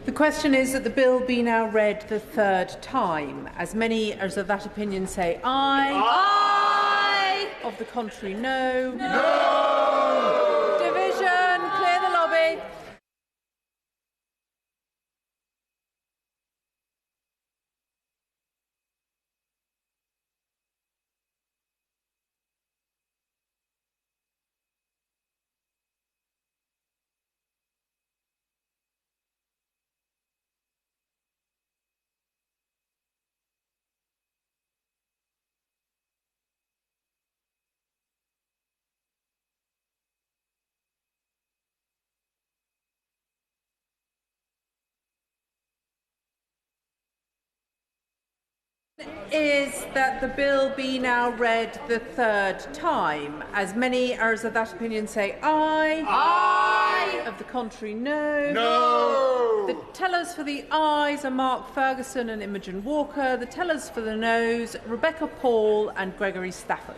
The question is that the bill be now read the third time. As many as of that opinion say aye. Aye. Of the contrary, no. No. Division. Clear the lobby. Is that the bill be now read the third time. As many as of that opinion say aye. Aye. Of the contrary, no. No. The tellers for the ayes are Mark Ferguson and Imogen Walker. The tellers for the noes, Rebecca Paul and Gregory Stafford.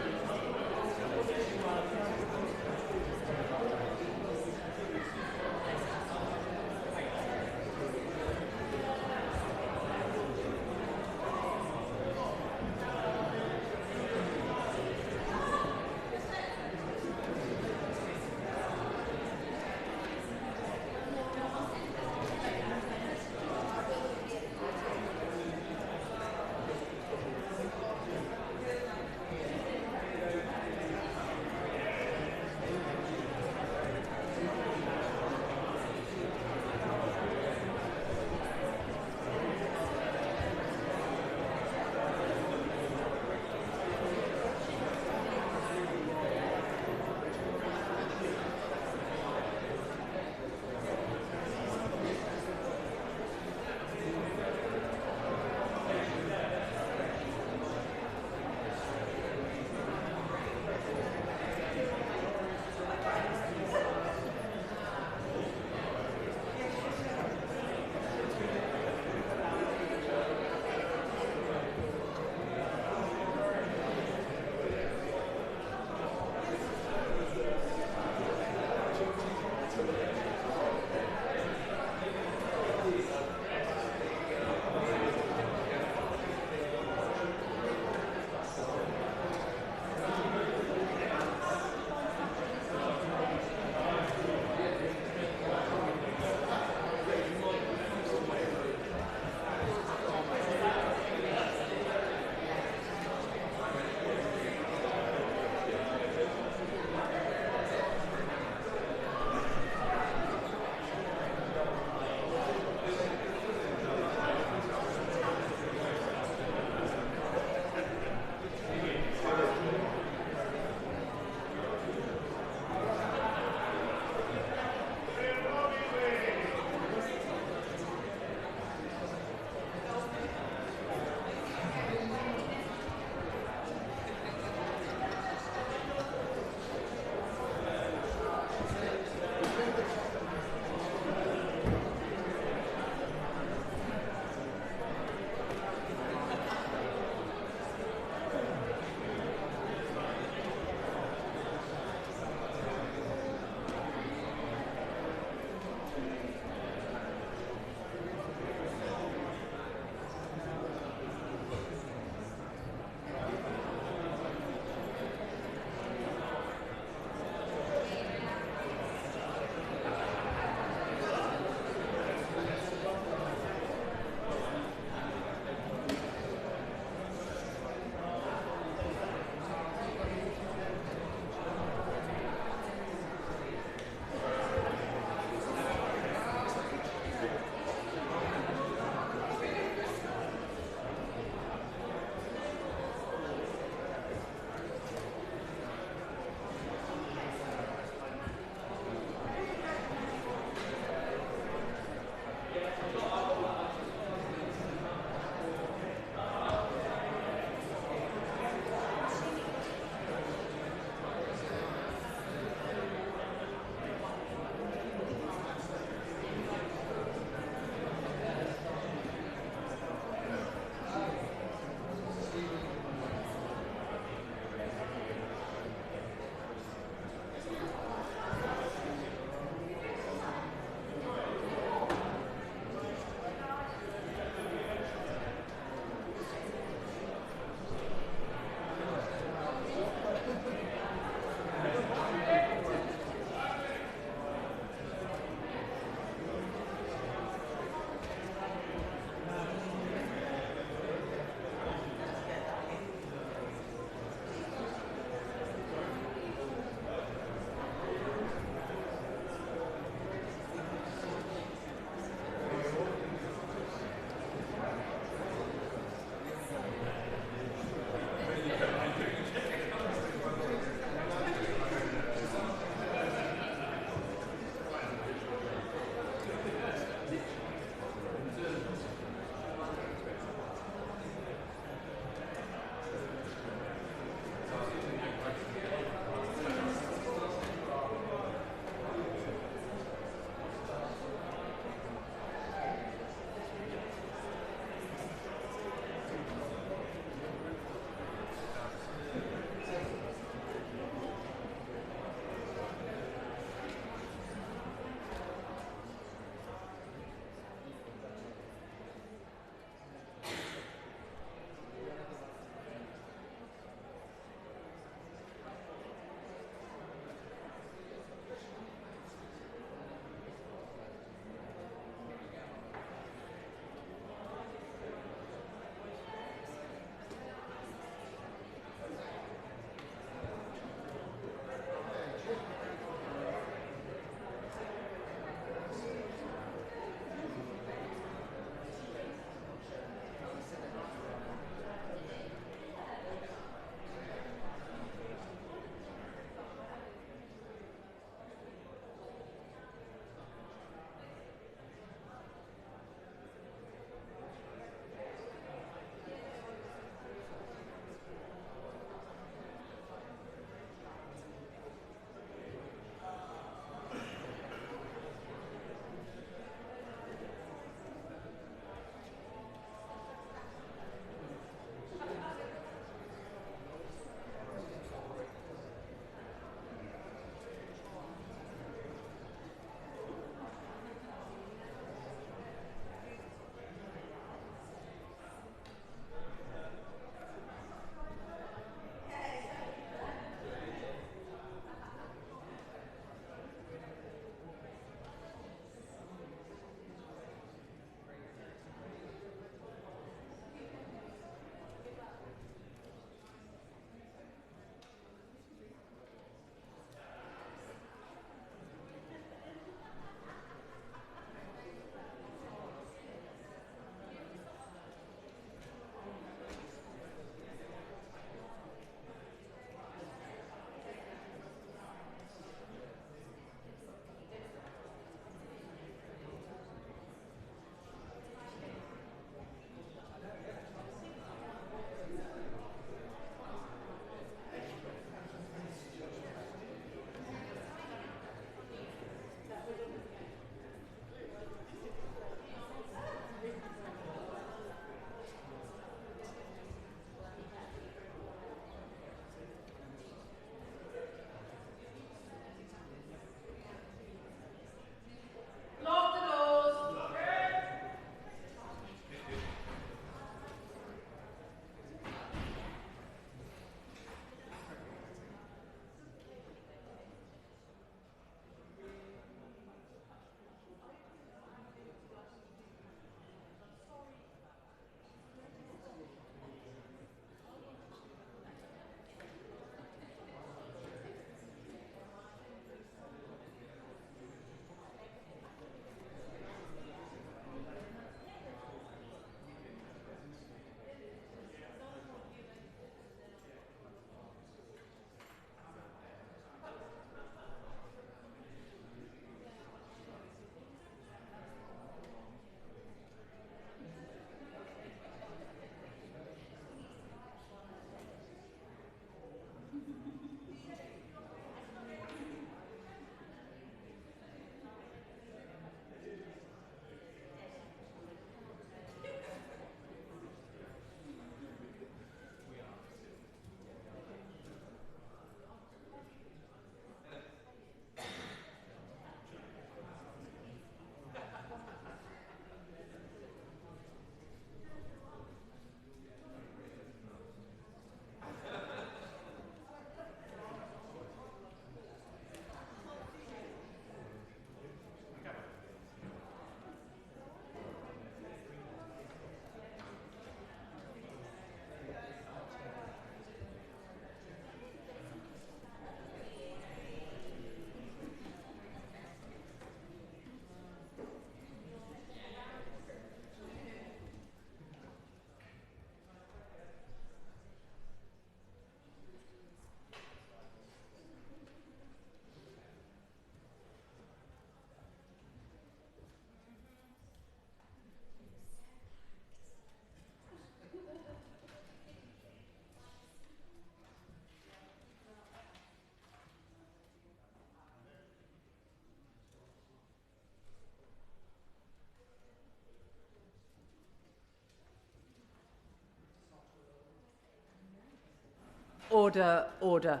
order, order.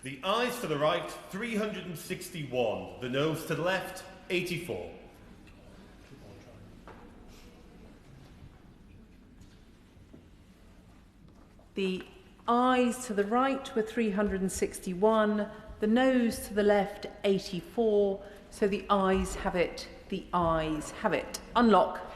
The ayes to the right, 361. The noes to the left, 84. The ayes to the right were 361, the noes to the left 84, so the ayes have it, the ayes have it. Unlock.